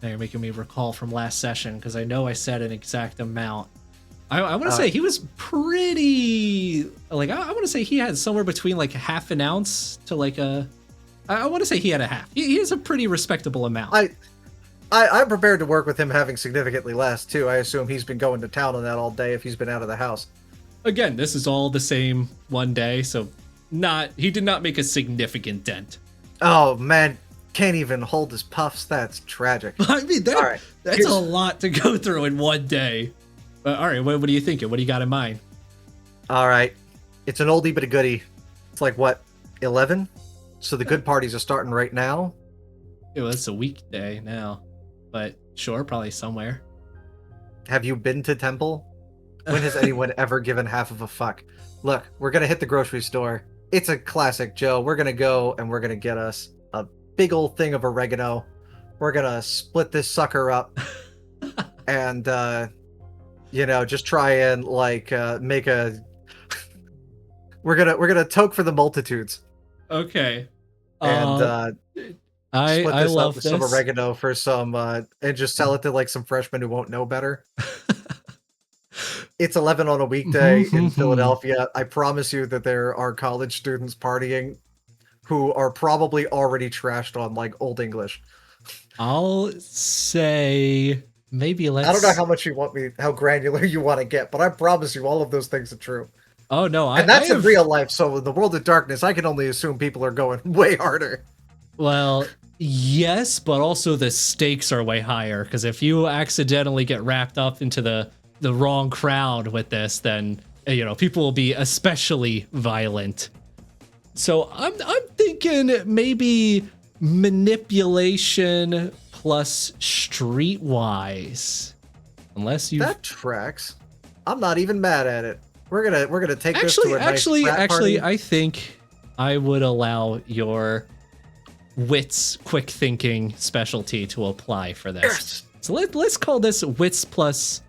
Now you're making me recall from last session because I know I said an exact amount. I want to say he was pretty like I want to say he had somewhere between like half an ounce to like a. I want to say he had a half. He has a pretty respectable amount. I'm prepared to work with him having significantly less too. I assume he's been going to town on that all day if he's been out of the house. Again, this is all the same one day, so he did not make a significant dent. Oh man, can't even hold his puffs. That's tragic. I mean, All right. that's a lot to go through in one day. All right, what are you thinking? What do you got in mind? All right, it's an oldie but a goodie. It's like what, 11? So the good parties are starting right now. Well, it's a weekday now, but sure, probably somewhere. Have you been to Temple? When has anyone ever given half of a fuck? Look, we're gonna hit the grocery store. It's a classic, Joe. We're gonna go and we're gonna get us a big old thing of oregano. We're gonna split this sucker up and just try and like make a we're gonna toke for the multitudes. Okay. And I split this love up with this. some oregano for some and just sell it to like some freshmen who won't know better. It's 11 on a weekday in Philadelphia. I promise you that there are college students partying who are probably already trashed on like Old English. I'll say maybe let's. I don't know how granular you want to get, but I promise you all of those things are true. Oh no, and that's in real life. So in the world of darkness, I can only assume people are going way harder. Well, yes, but also the stakes are way higher because if you accidentally get wrapped up into the wrong crowd with this, then people will be especially violent. So I'm thinking maybe manipulation plus streetwise, unless you. That tracks. I'm not even mad at it. We're gonna take this to a nice frat party. I think I would allow your wits, quick thinking specialty to apply for this. Yes. So let's call this wits plus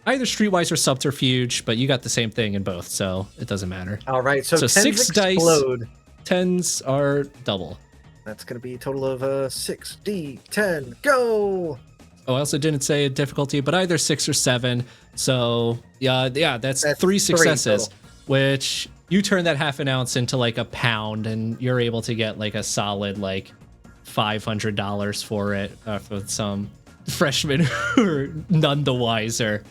either streetwise or subterfuge, but you got the same thing in both, so it doesn't matter. All right, so 6 explode. dice, 10s are double. That's gonna be a total of 6d10. Go. Oh, I also didn't say a difficulty, but either 6 or 7. So yeah, that's 3 successes, which you turn that half an ounce into like a pound, and you're able to get like a solid like $500 for it for some freshmen who are none the wiser.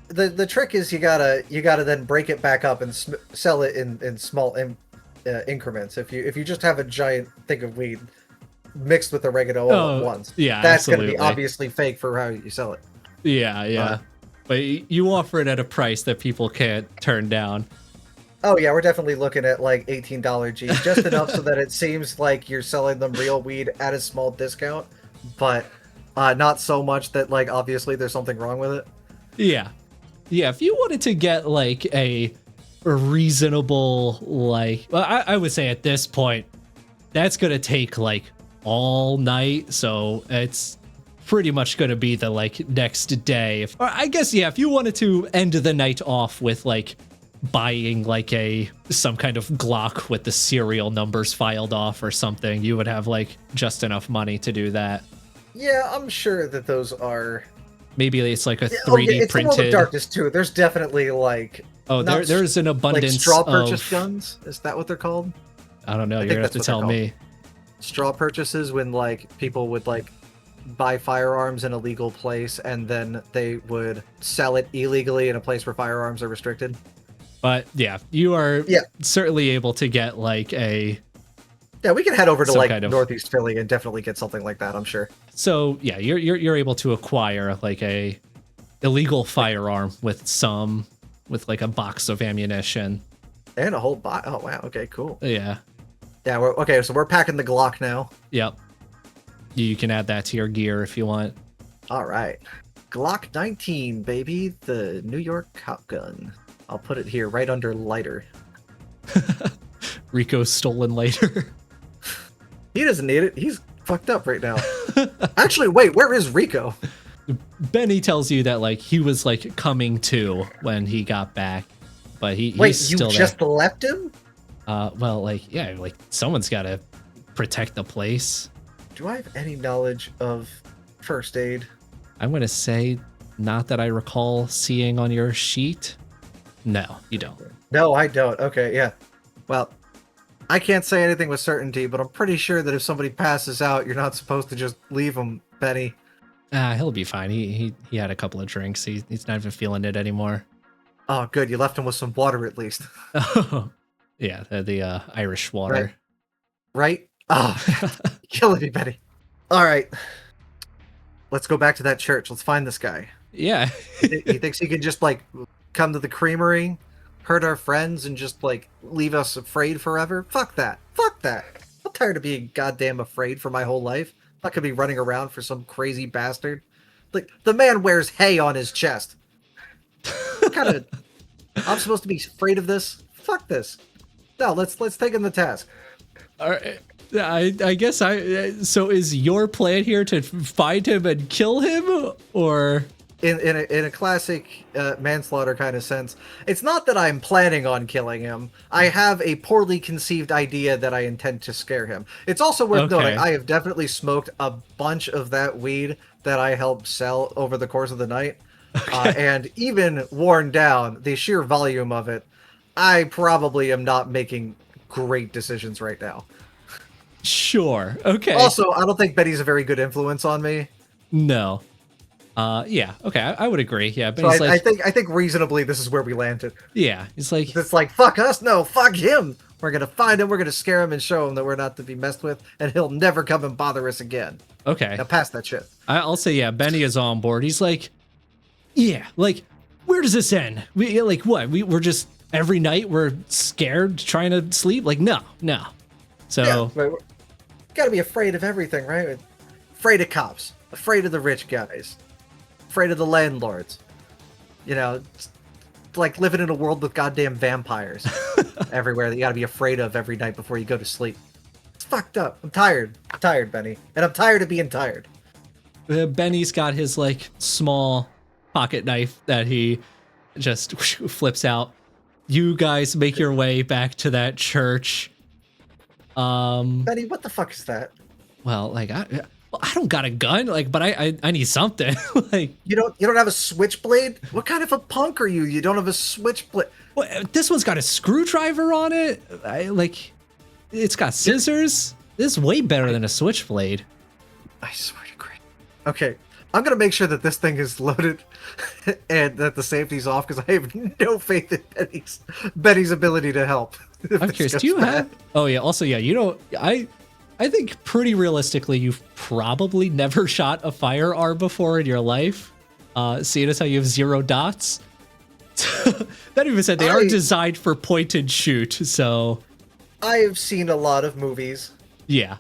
The trick is you gotta then break it back up and sell it in small increments. If you just have a giant thing of weed mixed with oregano all at once, yeah, that's absolutely. gonna be obviously fake for how you sell it. Yeah. But you offer it at a price that people can't turn down. Oh yeah, we're definitely looking at like $18 G, just enough so that it seems like you're selling them real weed at a small discount, but not so much that like obviously there's something wrong with it. Yeah. If you wanted to get like a reasonable I would say at this point that's gonna take like all night, so it's pretty much gonna be the like next day. If you wanted to end the night off with like buying like some kind of Glock with the serial numbers filed off or something, you would have like just enough money to do that. Yeah, I'm sure that those are. Maybe it's like a 3D it's printed. The World of Darkness too. There's definitely like. Oh, there's an abundance like straw purchase of guns. Is that what they're called? I don't know. You're gonna have to tell me. Straw purchases, when like people would like buy firearms in a legal place and then they would sell it illegally in a place where firearms are restricted. But yeah, you are certainly able to get like a. Yeah, we can head over to like Northeast Philly and definitely get something like that, I'm sure. So yeah, you're able to acquire like a illegal firearm with like a box of ammunition and a whole box. Oh wow, okay, cool. Yeah, so we're packing the Glock now. Yep, you can add that to your gear if you want. All right, Glock 19, baby, the New York cop gun. I'll put it here right under lighter. Rico's stolen lighter. He doesn't need it. He's fucked up right now. Actually, wait, where is Rico? Benny tells you that like he was like coming to when he got back, but he's Wait, still you there. just left him? Well, like yeah, like someone's got to protect the place. Do I have any knowledge of first aid? I'm gonna say, not that I recall seeing on your sheet. No, you don't. No, I don't. Okay, yeah. Well, I can't say anything with certainty, but I'm pretty sure that if somebody passes out, you're not supposed to just leave them, Benny. He'll be fine. He had a couple of drinks. He's not even feeling it anymore. Oh, good. You left him with some water at least. Oh, yeah, the Irish water. Right? Oh, killing me, Benny. All right. Let's go back to that church. Let's find this guy. Yeah. He thinks he can just, like, come to the creamery, hurt our friends, and just, like, leave us afraid forever? Fuck that. Fuck that. I'm tired of being goddamn afraid for my whole life. I'm not gonna be running around for some crazy bastard. Like, the man wears hay on his chest. Kind of. I'm supposed to be afraid of this? Fuck this. No, let's take him to task. All right. I guess so is your plan here to find him and kill him, or In a classic manslaughter kind of sense, it's not that I'm planning on killing him. I have a poorly conceived idea that I intend to scare him. It's also worth Okay. noting I have definitely smoked a bunch of that weed that I helped sell over the course of the night, and even worn down, the sheer volume of it, I probably am not making great decisions right now. sure. Okay. Also, I don't think Betty's a very good influence on me. No. Yeah. Okay. I would agree. Yeah. But So he's I like, think reasonably this is where we landed. yeah. He's like, It's like, fuck us, no, fuck him. We're gonna find him, we're gonna scare him and show him that we're not to be messed with, and he'll never come and bother us again. okay. Now pass that shit. I'll say, yeah, Benny is on board. He's like, yeah, like, where does this end? We like what? We're just every night we're scared trying to sleep? Like, no. So Yeah, but gotta be afraid of everything, right? Afraid of cops, afraid of the rich guys, afraid of the landlords. You know, it's like living in a world with goddamn vampires everywhere that you gotta be afraid of every night before you go to sleep. It's fucked up. I'm tired. I'm tired, Benny. And I'm tired of being tired. Benny's got his like small pocket knife that he just flips out. You guys make your way back to that church. Benny, what the fuck is that? Well, like I don't got a gun, like, but I need something. Like, You don't have a switchblade? What kind of a punk are you? You don't have a switchblade. what, this one's got a screwdriver on it. It's got scissors. This is way better than a switchblade. I swear to Christ. Okay, I'm gonna make sure that this thing is loaded and that the safety's off because I have no faith in Betty's ability to help. if I'm this curious. goes Do you bad. have? Oh yeah. Also, yeah. You know, I think pretty realistically, you've probably never shot a firearm before in your life. Seeing as how you have 0 dots. That even said they are designed for point and shoot. So I have seen a lot of movies, yeah.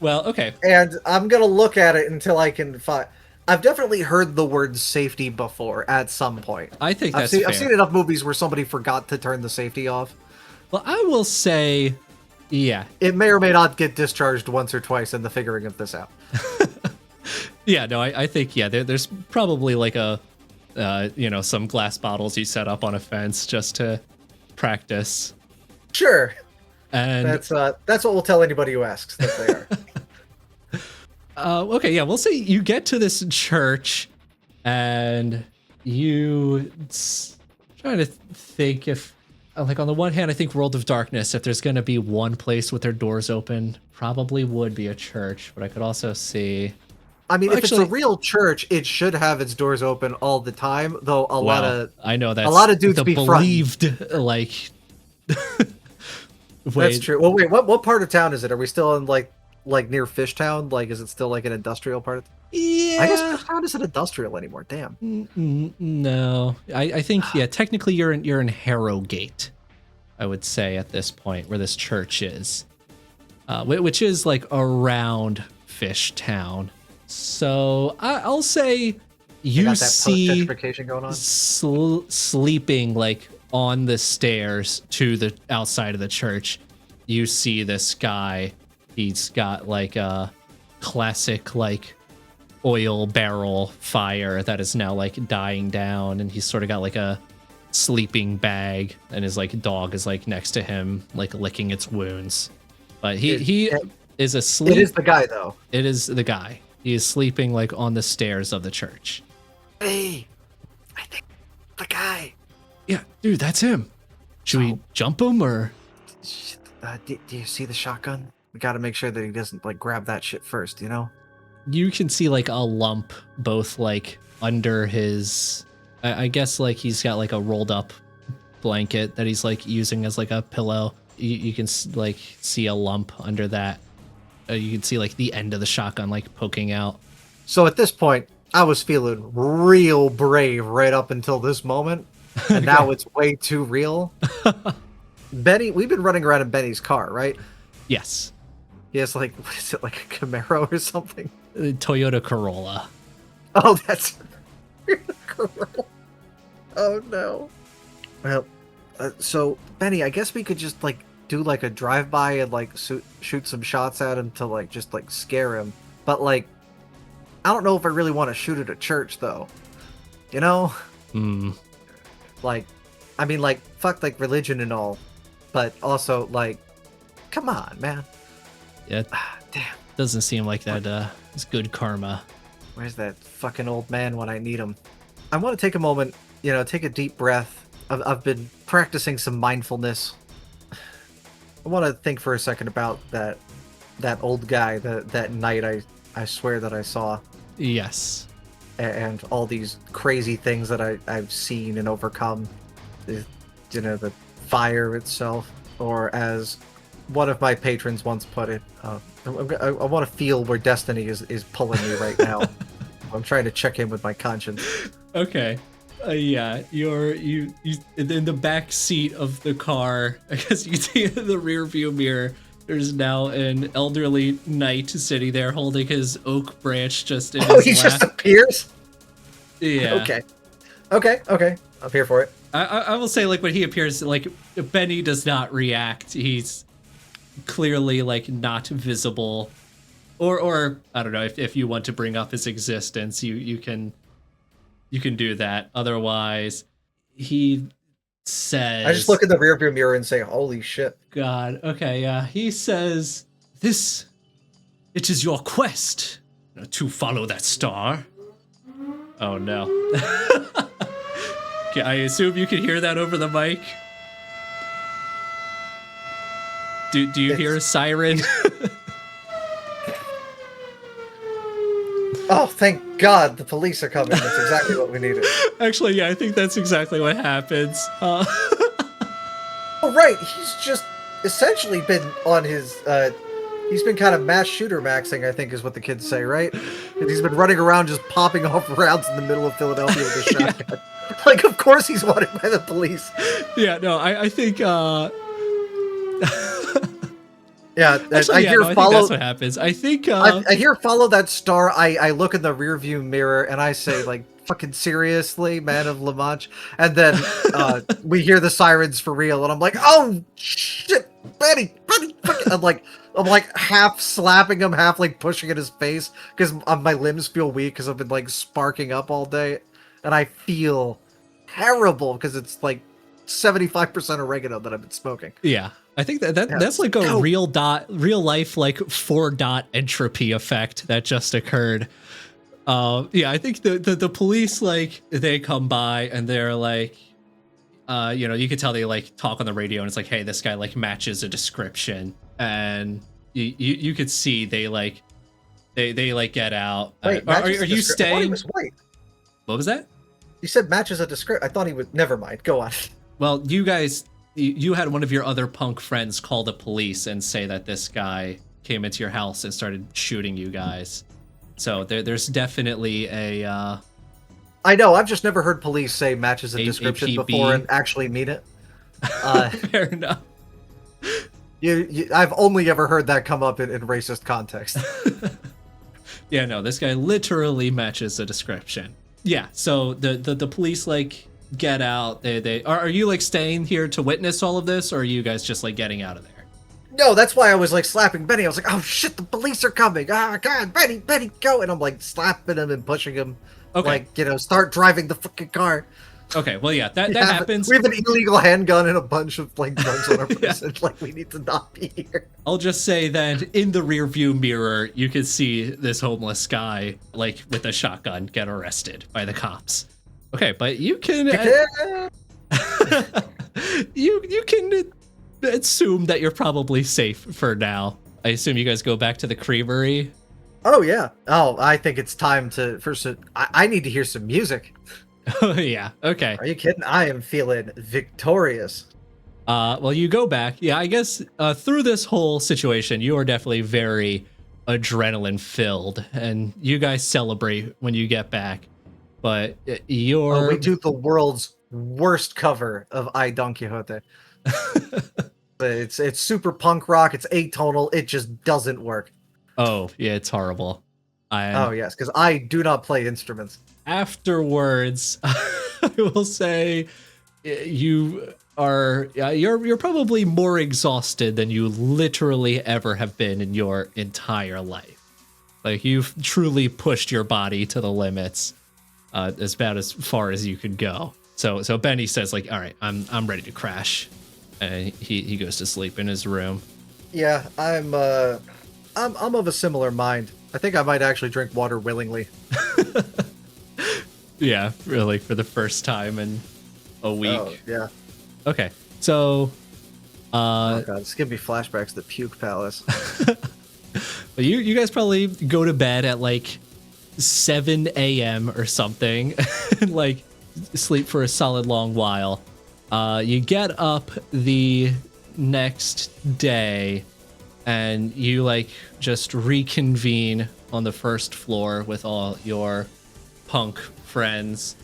Well, okay. and I'm gonna look at it until I can find. I've definitely heard the word safety before at some point. I think I've that's seen, fair. I've seen enough movies where somebody forgot to turn the safety off. Well, I will say, yeah. It may or may not get discharged once or twice in the figuring of this out. Yeah, no, I think, yeah, there's probably like a, some glass bottles you set up on a fence just to practice. Sure, And that's what we'll tell anybody who asks that they are. okay, yeah, we'll say you get to this church and trying to think if, like, on the one hand, I think World of Darkness, if there's going to be one place with their doors open, probably would be a church, but I could also see... I mean, if it's Actually- a real church, it should have its doors open all the time. Though a lot of I know that's a lot of dudes the be believed like. that's true. Well, wait, what part of town is it? Are we still in like near Fishtown? Like, is it still like an industrial part? Yeah. I guess Fishtown isn't industrial anymore. Damn. No, I think technically you're in Harrogate, I would say at this point where this church is, which is like around Fishtown. So I'll say They you got that see post-gentrification going on. sleeping like on the stairs to the outside of the church. You see this guy. He's got like a classic like oil barrel fire that is now like dying down, and he's sort of got like a sleeping bag, and his like dog is like next to him, like licking its wounds. But he is asleep. It is the guy, though. It is the guy. He is sleeping like on the stairs of the church. Hey, I think the guy. Yeah, dude, that's him. Should we jump him or? Do you see the shotgun? We got to make sure that he doesn't like grab that shit first, you know? You can see like a lump both like under his, I guess like he's got like a rolled up blanket that he's like using as like a pillow. You can like see a lump under that. You can see like the end of the shotgun like poking out. So at this point, I was feeling real brave right up until this moment. And now it's way too real. Benny, we've been running around in Benny's car, right? Yes. He has like, what is it, like a Camaro or something? Toyota Corolla. Oh, that's Corolla. Oh no. Well, so Benny, I guess we could just like do like a drive-by and like shoot some shots at him to like just like scare him. But like, I don't know if I really want to shoot at a church though. You know? Like, I mean, like, fuck like religion and all, but also like, come on, man. Yeah. Damn. Doesn't seem like that is good karma. Where's that fucking old man when I need him? I want to take a moment, you know, take a deep breath. I've been practicing some mindfulness. I want to think for a second about that old guy that night I swear that I saw. Yes. And all these crazy things that I've seen and overcome. You know, the fire itself, or as one of my patrons once put it, I want to feel where destiny is pulling me right now. I'm trying to check in with my conscience. Okay. Yeah, you in the back seat of the car. I guess you can see in the rear view mirror. There's now an elderly knight sitting there holding his oak branch just in his lap. He just appears? Yeah. Okay. I'm here for it. I will say, like, when he appears, like, Benny does not react. He's clearly, like, not visible. Or I don't know, if you want to bring up his existence, you can do that. Otherwise, he says... I just look in the rearview mirror and say, holy shit. God, okay, yeah. He says, it is your quest to follow that star. Oh, no. Okay, I assume you can hear that over the mic. Do you hear a siren? Oh, thank God the police are coming. That's exactly what we needed. Actually, yeah, I think that's exactly what happens. Oh, right. He's just essentially been on his... he's been kind of mass shooter maxing, I think is what the kids say, right? And he's been running around just popping off rounds in the middle of Philadelphia with a shotgun. Like, of course he's wanted by the police. Yeah, no, I think... Yeah, actually, I hear I follow. think that's what happens. I think I hear follow that star. I look in the rearview mirror and I say, like, fucking seriously, man of La Manche. And then we hear the sirens for real, and I'm like, oh shit, Benny. I'm like half slapping him, half like pushing at his face because my limbs feel weak because I've been like sparking up all day, and I feel terrible because it's like 75% oregano that I've been smoking. Yeah. I think that's like a real life like 4 dot entropy effect that just occurred. Yeah, I think the police, like, they come by and they're like, you know, you can tell they like talk on the radio and it's like, hey, this guy like matches a description, and you could see they like get out. Wait, are you staying? I thought he was white. What was that? You said matches a description. I thought he would. Never mind. Go on. Well, you guys. You had one of your other punk friends call the police and say that this guy came into your house and started shooting you guys. So there's definitely a... I know, I've just never heard police say matches a description APB. before and actually mean it. Fair enough. I've only ever heard that come up in racist context. Yeah, no, this guy literally matches a description. Yeah, so the police, like... get out. They are you like staying here to witness all of this, or are you guys just like getting out of there? No, that's why I was like slapping Benny. I was like, oh shit, the police are coming. Ah, God, Benny, go. And I'm like slapping him and pushing him. Okay. Like, start driving the fucking car. Okay, well, yeah, that happens. We have an illegal handgun and a bunch of like drugs on our Yeah. person. Like, we need to not be here. I'll just say that in the rear view mirror, you can see this homeless guy, like, with a shotgun get arrested by the cops. Okay, but you can... you can assume that you're probably safe for now. I assume you guys go back to the creamery. Oh, yeah. Oh, I think it's time to... First, I need to hear some music. Oh, yeah, okay. Are you kidding? I am feeling victorious. Well, you go back. Yeah, I guess through this whole situation, you are definitely very adrenaline filled, and you guys celebrate when you get back. But you're... we do the world's worst cover of I Don Quixote. But it's super punk rock. It's atonal. It just doesn't work. Oh, yeah, it's horrible. Oh, yes, because I do not play instruments. Afterwards, I will say you are you're probably more exhausted than you literally ever have been in your entire life. Like, you've truly pushed your body to the limits, about as far as you could go. So Benny says, like, all right, I'm ready to crash, and he goes to sleep in his room. Yeah, I'm of a similar mind. I think I might actually drink water willingly. Yeah, really, for the first time in a week. Oh, yeah. Okay, so Oh god, it's giving me flashbacks to the Puke Palace. but you guys probably go to bed at like 7 a.m. or something, and like sleep for a solid long while. You get up the next day, and you like just reconvene on the first floor with all your punk friends,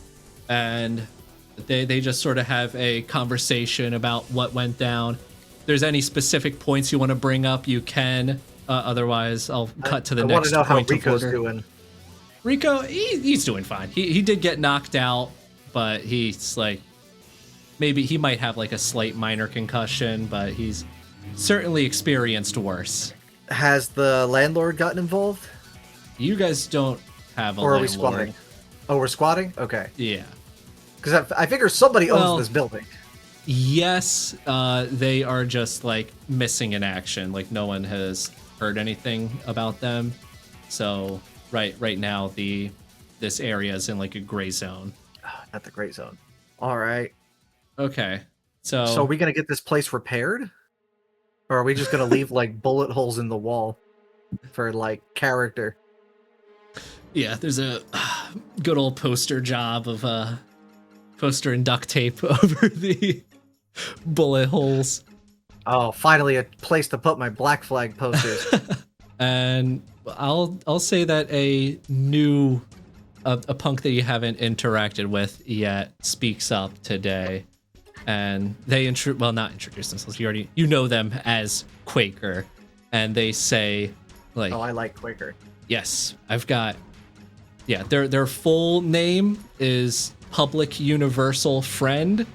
and they just sort of have a conversation about what went down. If there's any specific points you want to bring up, you can. Otherwise, I'll cut to the next point. I want to know how of Rico's order. doing. Rico, he's doing fine. He did get knocked out, but he's like, maybe he might have like a slight minor concussion, but he's certainly experienced worse. Has the landlord gotten involved? You guys don't have a Or are we landlord. squatting? Oh, we're squatting? Okay. Yeah. Because I figure somebody owns Well, this building. Yes, they are just like missing in action. Like, no one has heard anything about them. So right now this area is in like a gray zone. Not the gray zone. All right. Okay. So are we going to get this place repaired? Or are we just going to leave like bullet holes in the wall for like character? yeah, there's a good old poster job of poster and duct tape over the bullet holes. Oh, finally a place to put my Black Flag posters. And I'll say that a new a punk that you haven't interacted with yet speaks up today, and they not introduce themselves. You know them as Quaker, and they say like, Oh, I like Quaker. yes, I've got, yeah, their full name is Public Universal Friend,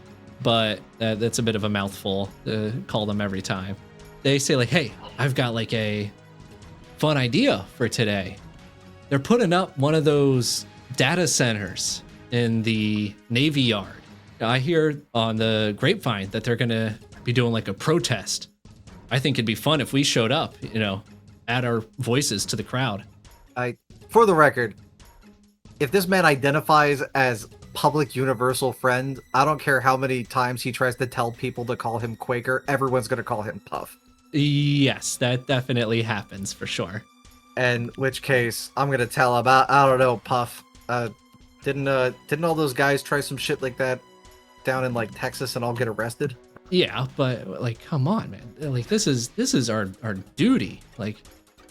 but that's a bit of a mouthful to call them every time. They say like, hey, I've got like a fun idea for today. They're putting up one of those data centers in the Navy Yard. I hear on the grapevine that they're gonna be doing like a protest. I think it'd be fun if we showed up, add our voices to the crowd. For the record, if this man identifies as Public Universal Friend, I don't care how many times he tries to tell people to call him Quaker, everyone's going to call him Puff. Yes, that definitely happens for sure. In which case, I'm going to tell about, I don't know, Puff. Didn't all those guys try some shit like that down in like Texas and all get arrested? Yeah, but like, come on, man. Like, this is our duty. Like,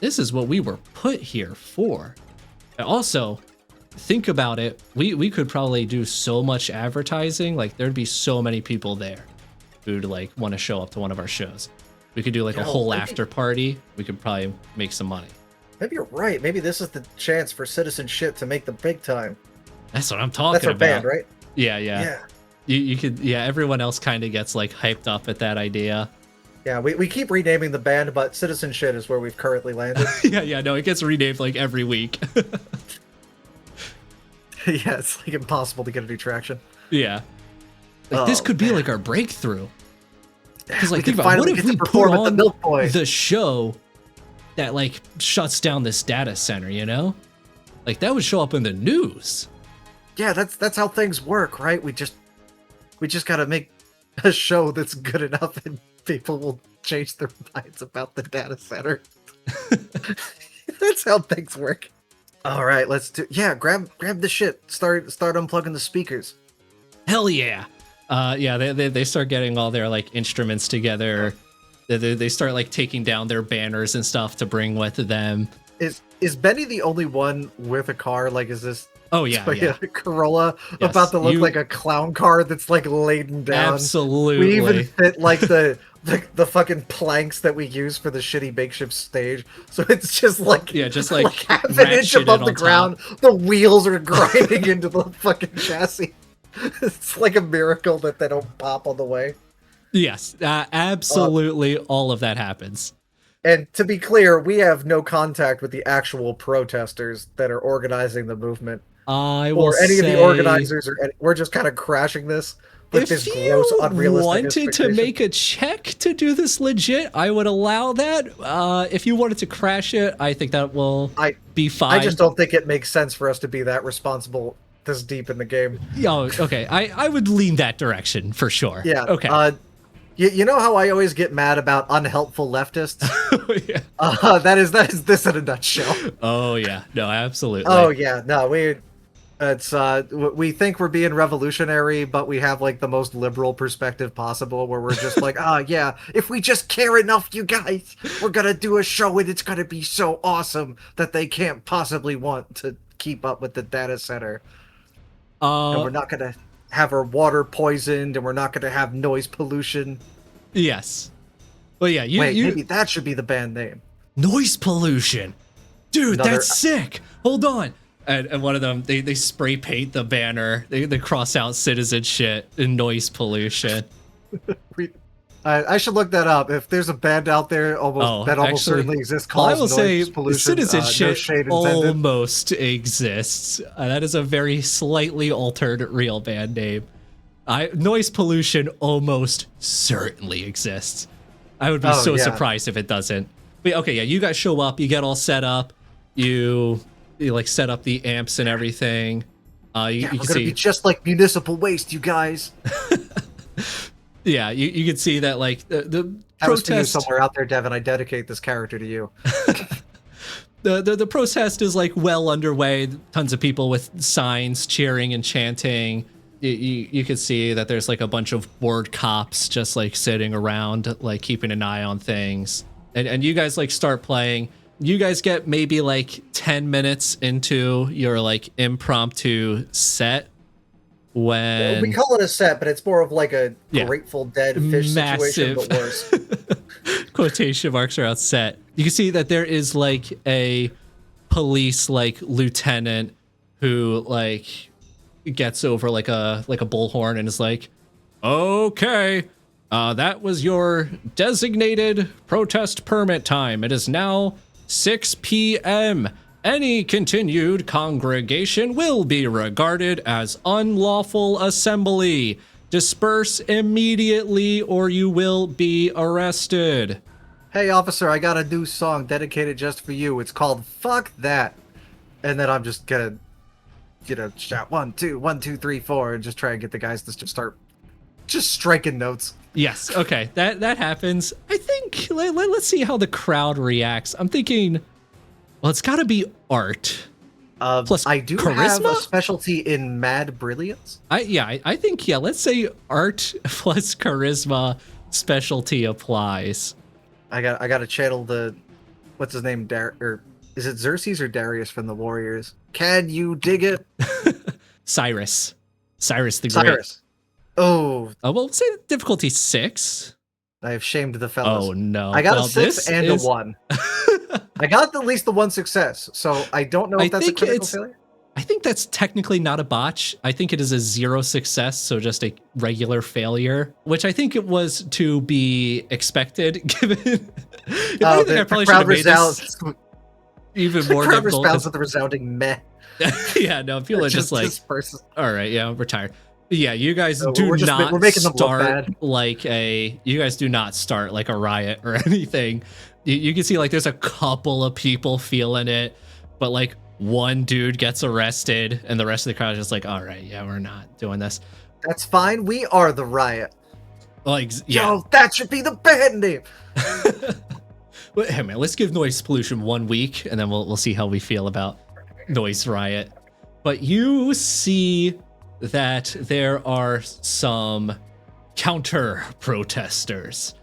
this is what we were put here for. And also, think about it. We could probably do so much advertising. Like, there'd be so many people there who'd like want to show up to one of our shows. We could do like a whole after party. We could probably make some money. Maybe you're right. Maybe this is the chance for Citizen Shit to make the big time. That's what I'm talking That's our about. band, right? Yeah. You could, yeah, everyone else kind of gets like hyped up at that idea. Yeah, we keep renaming the band, but Citizen Shit is where we've currently landed. Yeah, no, it gets renamed like every week. Yeah, it's like impossible to get any traction. Yeah. Like this Oh, could be man. like our breakthrough. Because like We think could about it, what finally if get we to put perform at the on Milk Boy. the show that like shuts down this data center, you know? Like that would show up in the news. Yeah, that's how things work, right? We just gotta make a show that's good enough, and people will change their minds about the data center. That's how things work. All right, let's do. Yeah, grab the shit. Start unplugging the speakers. Hell yeah. Yeah, they start getting all their like instruments together. They start like taking down their banners and stuff to bring with them. Is Benny the only one with a car? Like, is this Oh yeah, Toyota yeah. Corolla Yes, about to look you- like a clown car that's like laden down? Absolutely. We even fit like the fucking planks that we use for the shitty makeshift stage. So it's just like, Yeah, just like half an inch ratcheted above the on ground. The wheels are grinding into the fucking chassis. It's like a miracle that they don't pop on the way. Yes, absolutely. All of that happens. And to be clear, we have no contact with the actual protesters that are organizing the movement. I will Or any say, of the organizers, we're just kind of crashing this with if this you gross, unrealistic wanted to expectation. make a check to do this legit, I would allow that. If you wanted to crash it, I think that will be fine. I just don't think it makes sense for us to be that responsible this deep in the game. Oh, okay. I would lean that direction for sure. Yeah. Okay. You know how I always get mad about unhelpful leftists? Yeah. That is this in a nutshell. Oh yeah. No, absolutely. Oh yeah, no, we think we're being revolutionary, but we have like the most liberal perspective possible, where we're just like, yeah, if we just care enough, you guys, we're gonna do a show and it's gonna be so awesome that they can't possibly want to keep up with the data center. And we're not gonna have our water poisoned, and we're not gonna have noise pollution. Yes. Well, yeah. Maybe that should be the band name. Noise pollution, dude. That's sick. Hold on. And one of them, they spray paint the banner. They cross out citizen shit and noise pollution. I should look that up. If there's a band out there that almost certainly exists called I will Noise say Pollution, citizen no shit shade intended. almost exists. That is a very slightly altered real band name. Noise pollution almost certainly exists. I would be surprised if it doesn't. But okay, yeah, you guys show up, you get all set up, you like set up the amps and everything. You we're can gonna see be just like municipal waste, you guys. Yeah, you can see that like the That was for you protest somewhere out there, Devin. I dedicate this character to you. the protest is like well underway. Tons of people with signs cheering and chanting. You can see that there's like a bunch of bored cops just like sitting around, like keeping an eye on things. And you guys like start playing. You guys get maybe like 10 minutes into your like impromptu set when We call it a set, but it's more of like a Grateful Dead fish situation, but worse. quotation marks around set. You can see that there is like a police like lieutenant who like gets over like a bullhorn and is like, okay, that was your designated protest permit time. It is now 6 p.m. Any continued congregation will be regarded as unlawful assembly. Disperse immediately or you will be arrested. Hey, officer, I got a new song dedicated just for you. It's called Fuck That. And then I'm just gonna, shout 1, 2, 1, 2, 3, 4, and just try and get the guys to just start just striking notes. Yes, okay, that happens. I think, let's see how the crowd reacts. I'm thinking, well, it's gotta be art. Plus I do charisma? have a specialty in mad brilliance. I think, let's say art plus charisma specialty applies. I got to channel the, what's his name, or is it Xerxes or Darius from the Warriors? Can you dig it? Cyrus the Great. Cyrus. Oh, Well, say difficulty 6. I have shamed the fellas. Oh no! I got a 6 and a 1. I got at least the 1 success, so I don't know if that's a critical failure. I think that's technically not a botch. I think it is a 0 success, so just a regular failure, which I think it was to be expected, given. If anything, I probably should have made this even more crowd difficult. responds with a resounding meh. Yeah, no, people are just like, disperses. all right, yeah, we're tired. Yeah, you guys No, do we're not making them look start bad. like you guys do not start like a riot or anything. You can see like there's a couple of people feeling it, but like one dude gets arrested and the rest of the crowd is just like, all right, yeah, we're not doing this. That's fine. We are the riot. Like, yeah. Yo, that should be the band name. But, hey man, let's give Noise Pollution 1 week and then we'll see how we feel about Noise Riot. But you see that there are some counter protesters.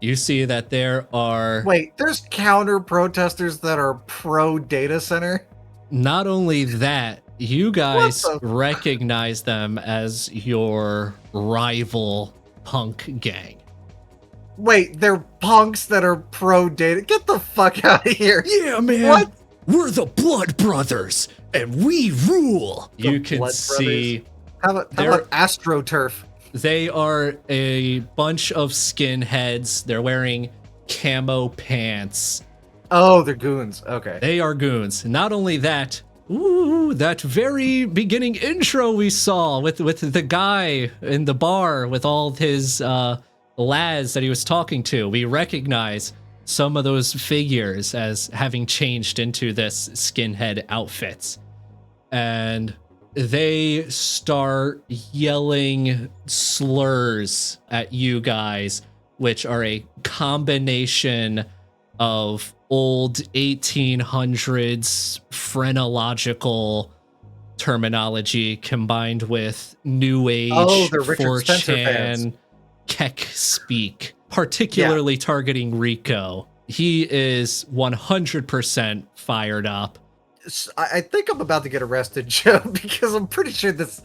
You see that there are... Wait, there's counter protesters that are pro data center? Not only that, you guys recognize them as your rival punk gang. Wait, they're punks that are pro data? Get the fuck out of here. Yeah, man. What? We're the Blood Brothers, and we rule. The You can Blood see... How about AstroTurf? They are a bunch of skinheads. They're wearing camo pants. Oh, they're goons. Okay. They are goons. Not only that, that very beginning intro we saw with the guy in the bar with all his lads that he was talking to, we recognize some of those figures as having changed into this skinhead outfits. And they start yelling slurs at you guys, which are a combination of old 1800s phrenological terminology combined with new age they're Richard Spencer 4chan fans. Keck speak, particularly targeting Rico. He is 100% fired up. I think I'm about to get arrested, Joe, because I'm pretty sure this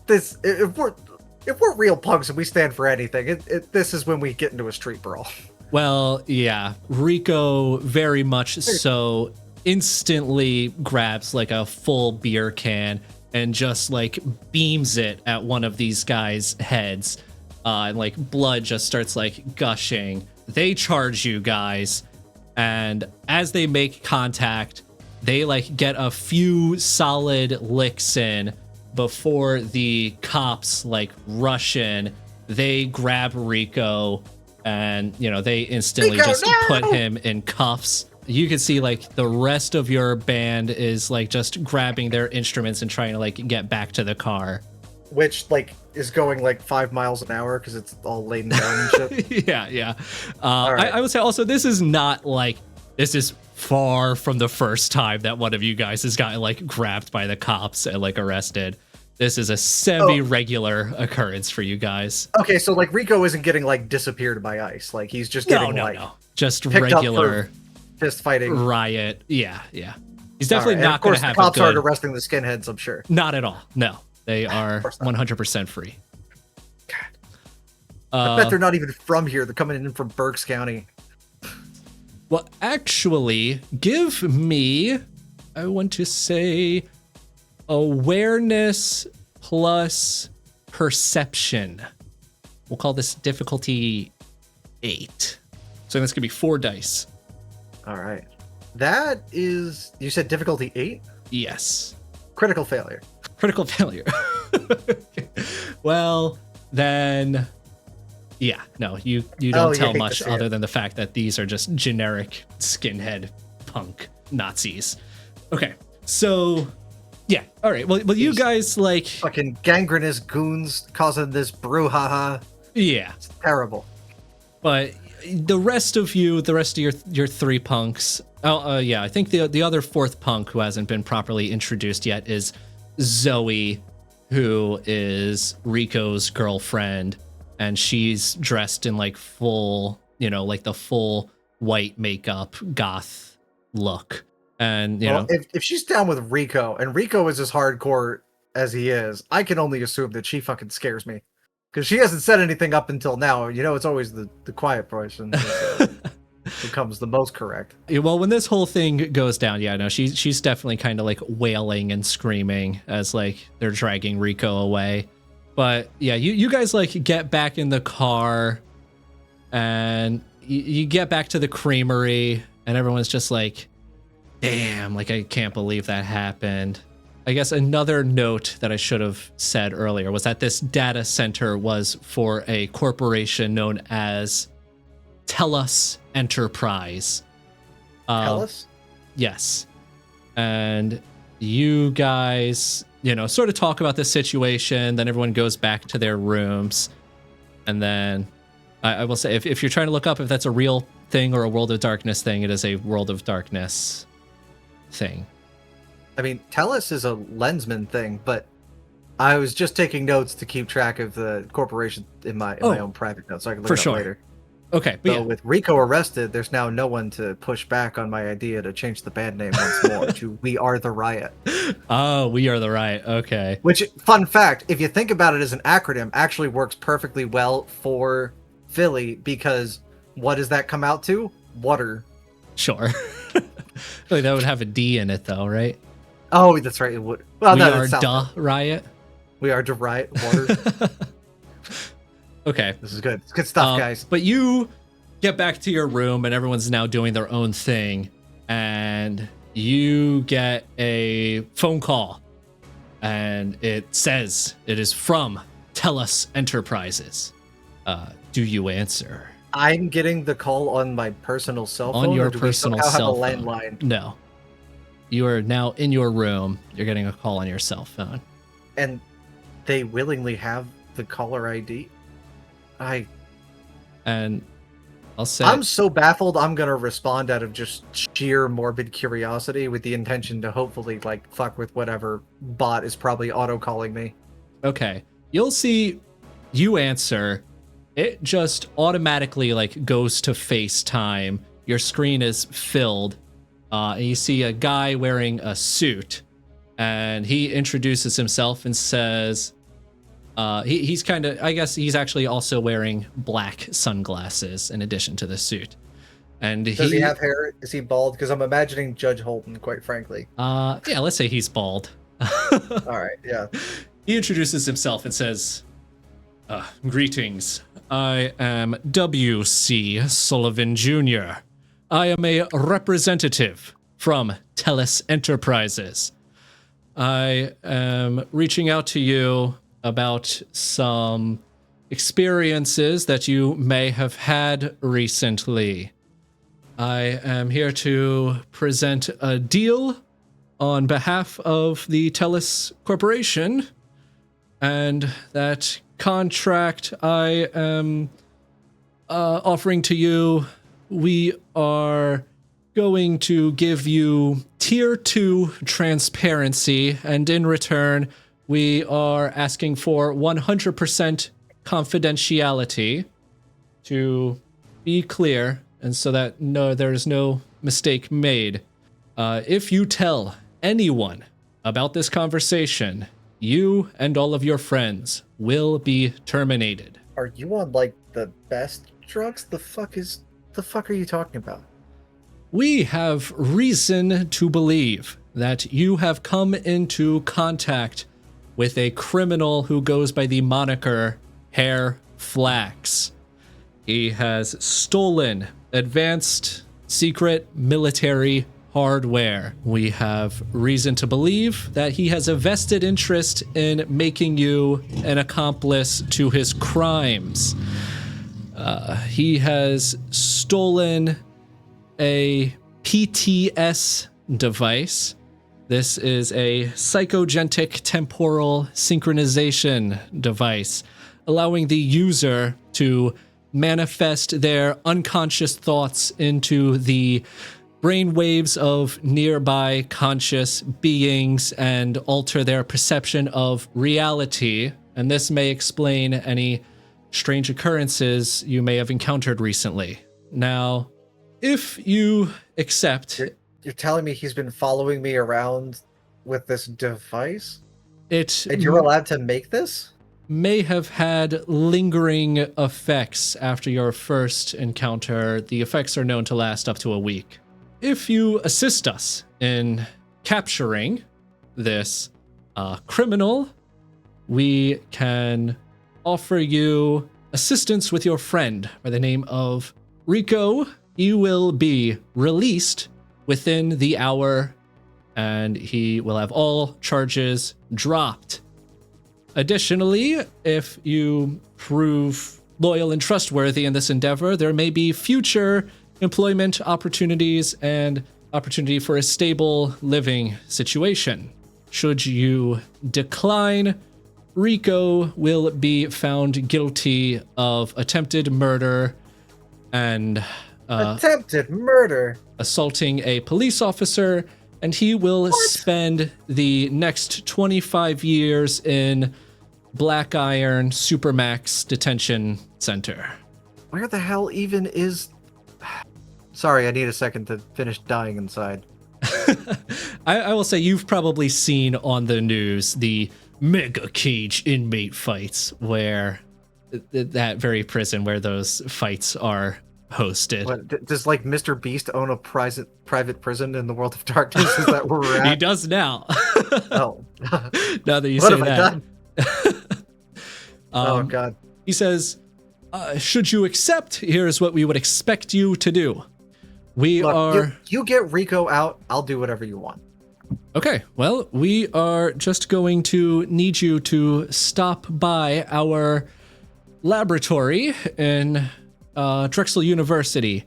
if we're real punks and we stand for anything, this is when we get into a street brawl. Well, yeah, Rico very much so instantly grabs like a full beer can and just like beams it at one of these guys' heads, and like blood just starts like gushing. They charge you guys, and as they make contact, they like get a few solid licks in before the cops like rush in. They grab Rico and, you know, they instantly just put him in cuffs. You can see like the rest of your band is like just grabbing their instruments and trying to like get back to the car. Which like is going like 5 miles an hour because it's all laden down and shit. Yeah. Right. I would say also this is not like, this is far from the first time that one of you guys has gotten like grabbed by the cops and like arrested. This is a semi-regular occurrence for you guys. Okay, so like Rico isn't getting like disappeared by ICE. Like he's just getting no. Just picked regular up for fist fighting riot. Yeah. He's definitely right. not going to have the cops a good... aren't arresting the skinheads, I'm sure. Not at all. No, they are 100% free. I bet they're not even from here. They're coming in from Berks County. Well, actually, give me, I want to say, awareness plus perception. We'll call this difficulty 8. So this could be 4 dice. All right. That is, you said difficulty 8? Yes. Critical failure. Critical failure. Well, then... Yeah, no, you don't tell much other than the fact that these are just generic skinhead punk Nazis. Okay, so yeah, all right. Well, you guys like fucking gangrenous goons causing this brouhaha. Yeah, it's terrible. But the rest of your 3 punks. Yeah, I think the other 4th punk who hasn't been properly introduced yet is Zoe, who is Rico's girlfriend. And she's dressed in like full, you know, like the full white makeup goth look. And, you know, if she's down with Rico and Rico is as hardcore as he is, I can only assume that she fucking scares me because she hasn't said anything up until now. You know, it's always the quiet person. becomes the most correct. Yeah, well, when this whole thing goes down, yeah, no, she's definitely kind of like wailing and screaming as like they're dragging Rico away. But yeah, you guys like get back in the car and you get back to the creamery and everyone's just like, damn, like I can't believe that happened. I guess another note that I should have said earlier was that this data center was for a corporation known as Tellus Enterprise. Tellus? Yes. And you guys, sort of talk about the situation, then everyone goes back to their rooms. And then I will say, if you're trying to look up if that's a real thing or a World of Darkness thing, it is a World of Darkness thing. I mean, Tellus is a Lensman thing, but I was just taking notes to keep track of the corporation in my own private notes, so I can look it up later. Okay, but so with Rico arrested, there's now no one to push back on my idea to change the band name once more to We Are the Riot. Oh, We Are the Riot, okay. Which, fun fact, if you think about it as an acronym, actually works perfectly well for Philly, because what does that come out to? Water. Sure. Like that would have a D in it though, right? Oh, that's right, it would. Well, We no, Are that's the Riot? We Are the Riot, water. Okay. This is good. It's good stuff, guys. But you get back to your room and everyone's now doing their own thing. And you get a phone call. And it says it is from Tellus Enterprises. Do you answer? I'm getting the call on my personal cell phone. On your or do personal we cell have a phone. landline? No. You are now in your room. You're getting a call on your cell phone. And they willingly have the caller ID? And I'll say I'm so baffled, I'm gonna respond out of just sheer morbid curiosity with the intention to hopefully like fuck with whatever bot is probably auto-calling me. Okay. You'll see you answer. It just automatically like goes to FaceTime. Your screen is filled. And you see a guy wearing a suit. And he introduces himself and says, he's kind of, I guess he's actually also wearing black sunglasses in addition to the suit. And Does he have hair? Is he bald? Because I'm imagining Judge Holton, quite frankly. Yeah, let's say he's bald. All right, yeah. He introduces himself and says, greetings. I am W.C. Sullivan Jr. I am a representative from Tellus Enterprises. I am reaching out to you about some experiences that you may have had recently. I am here to present a deal on behalf of the Tellus Corporation, and that contract I am offering to you, we are going to give you tier 2 transparency, and in return, we are asking for 100% confidentiality, to be clear, and so that there's no mistake made. If you tell anyone about this conversation, you and all of your friends will be terminated. Are you on like the best drugs? The fuck are you talking about? We have reason to believe that you have come into contact with a criminal who goes by the moniker Hair Flax. He has stolen advanced secret military hardware. We have reason to believe that he has a vested interest in making you an accomplice to his crimes. He has stolen a PTS device. This is a psychogenic temporal synchronization device, allowing the user to manifest their unconscious thoughts into the brainwaves of nearby conscious beings and alter their perception of reality. And this may explain any strange occurrences you may have encountered recently. Now, if you accept... You're telling me he's been following me around with this device? It... And you're allowed to make this? may have had lingering effects after your first encounter. The effects are known to last up to a week. If you assist us in capturing this criminal, we can offer you assistance with your friend by the name of Rico. You will be released within the hour, and he will have all charges dropped. Additionally, if you prove loyal and trustworthy in this endeavor, there may be future employment opportunities and opportunity for a stable living situation. Should you decline, Rico will be found guilty of attempted murder and attempted murder, assaulting a police officer, and he will spend the next 25 years in Black Iron Supermax Detention Center. Where the hell even is... Sorry, I need a second to finish dying inside. I will say you've probably seen on the news the mega cage inmate fights, where that very prison where those fights are hosted. What, does like Mr. Beast own a private prison in the World of Darkness? Is that where we're at? He does now. Oh. Now that you what say have that. I done? Oh God. He says, should you accept, here's what we would expect you to do. Look, you get Rico out, I'll do whatever you want. Okay, well, we are just going to need you to stop by our laboratory in Drexel University.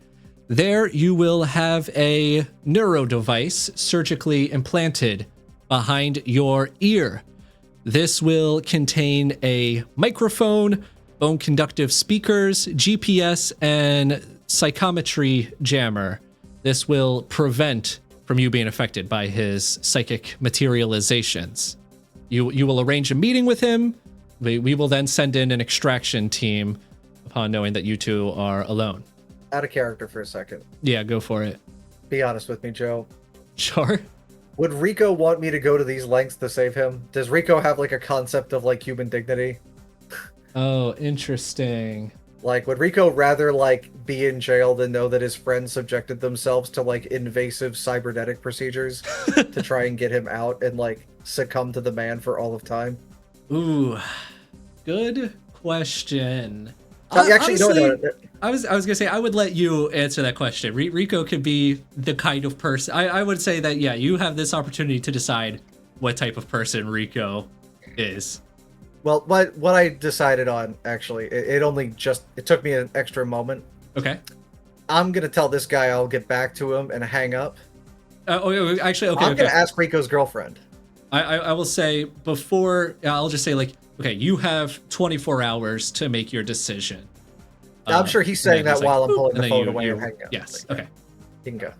There you will have a neuro device surgically implanted behind your ear. This will contain a microphone, bone conductive speakers, GPS, and psychometry jammer. This will prevent from you being affected by his psychic materializations. You will arrange a meeting with him. We will then send in an extraction team upon knowing that you two are alone. Out of character for a second. Yeah, go for it. Be honest with me, Joe. Sure. Would Rico want me to go to these lengths to save him? Does Rico have like a concept of like human dignity? Oh, interesting. Like, would Rico rather like be in jail than know that his friends subjected themselves to like invasive cybernetic procedures to try and get him out and like succumb to the man for all of time? Ooh, good question. Actually, honestly, no. I was gonna say I would let you answer that question. Rico could be the kind of person. I would say that you have this opportunity to decide what type of person Rico is. Well, what I decided on actually, it took me an extra moment. Okay. I'm gonna tell this guy I'll get back to him and hang up. Actually, okay. I'm gonna ask Rico's girlfriend. I will say before. I'll just say like, okay, you have 24 hours to make your decision. I'm sure he's saying that while I'm pulling the phone away and hanging up. Yes. Like, okay. He can go.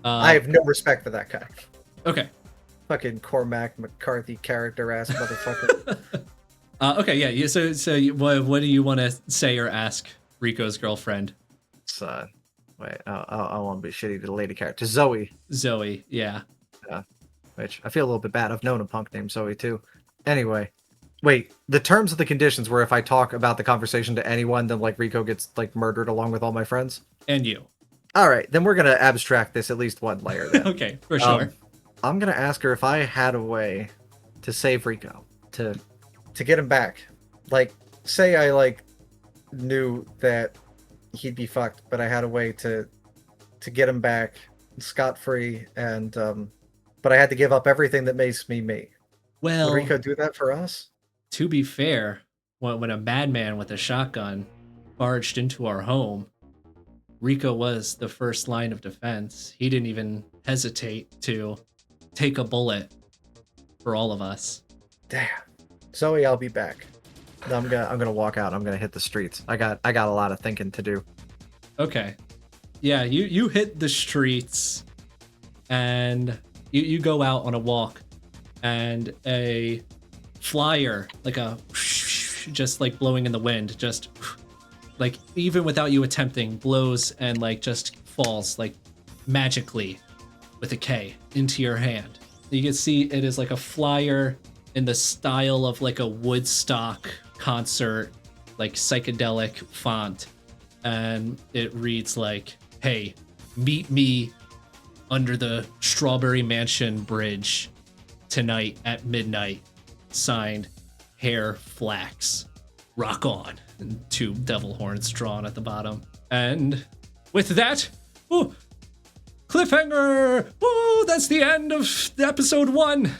I have no respect for that guy. Okay. Fucking Cormac McCarthy character ass motherfucker. Okay. Yeah. So what do you want to say or ask Rico's girlfriend? Wait. I want to be shitty to the lady character. Zoe. Yeah. Which I feel a little bit bad. I've known a punk named Zoe too. Anyway. Wait, the terms of the conditions were if I talk about the conversation to anyone, then like Rico gets like murdered along with all my friends? And you. All right, then we're going to abstract this at least one layer then. Okay, for sure. I'm going to ask her if I had a way to save Rico, to get him back. Like, say I like knew that he'd be fucked, but I had a way to get him back scot-free, and but I had to give up everything that makes me me. Well, would Rico do that for us? To be fair, when a madman with a shotgun barged into our home, Rico was the first line of defense. He didn't even hesitate to take a bullet for all of us. Damn. Zoe, I'll be back. I'm gonna walk out. I'm gonna hit the streets. I got a lot of thinking to do. Okay. Yeah, you hit the streets and you go out on a walk, and a flyer, like a just like blowing in the wind, just like even without you attempting, blows and like just falls like magically with a K into your hand. You can see it is like a flyer in the style of like a Woodstock concert, like psychedelic font. And it reads like, hey, meet me under the Strawberry Mansion Bridge tonight at midnight. Signed, Hair Flax. Rock on. And 2 devil horns drawn at the bottom. And with that, ooh, cliffhanger! Woo! That's the end of episode 1.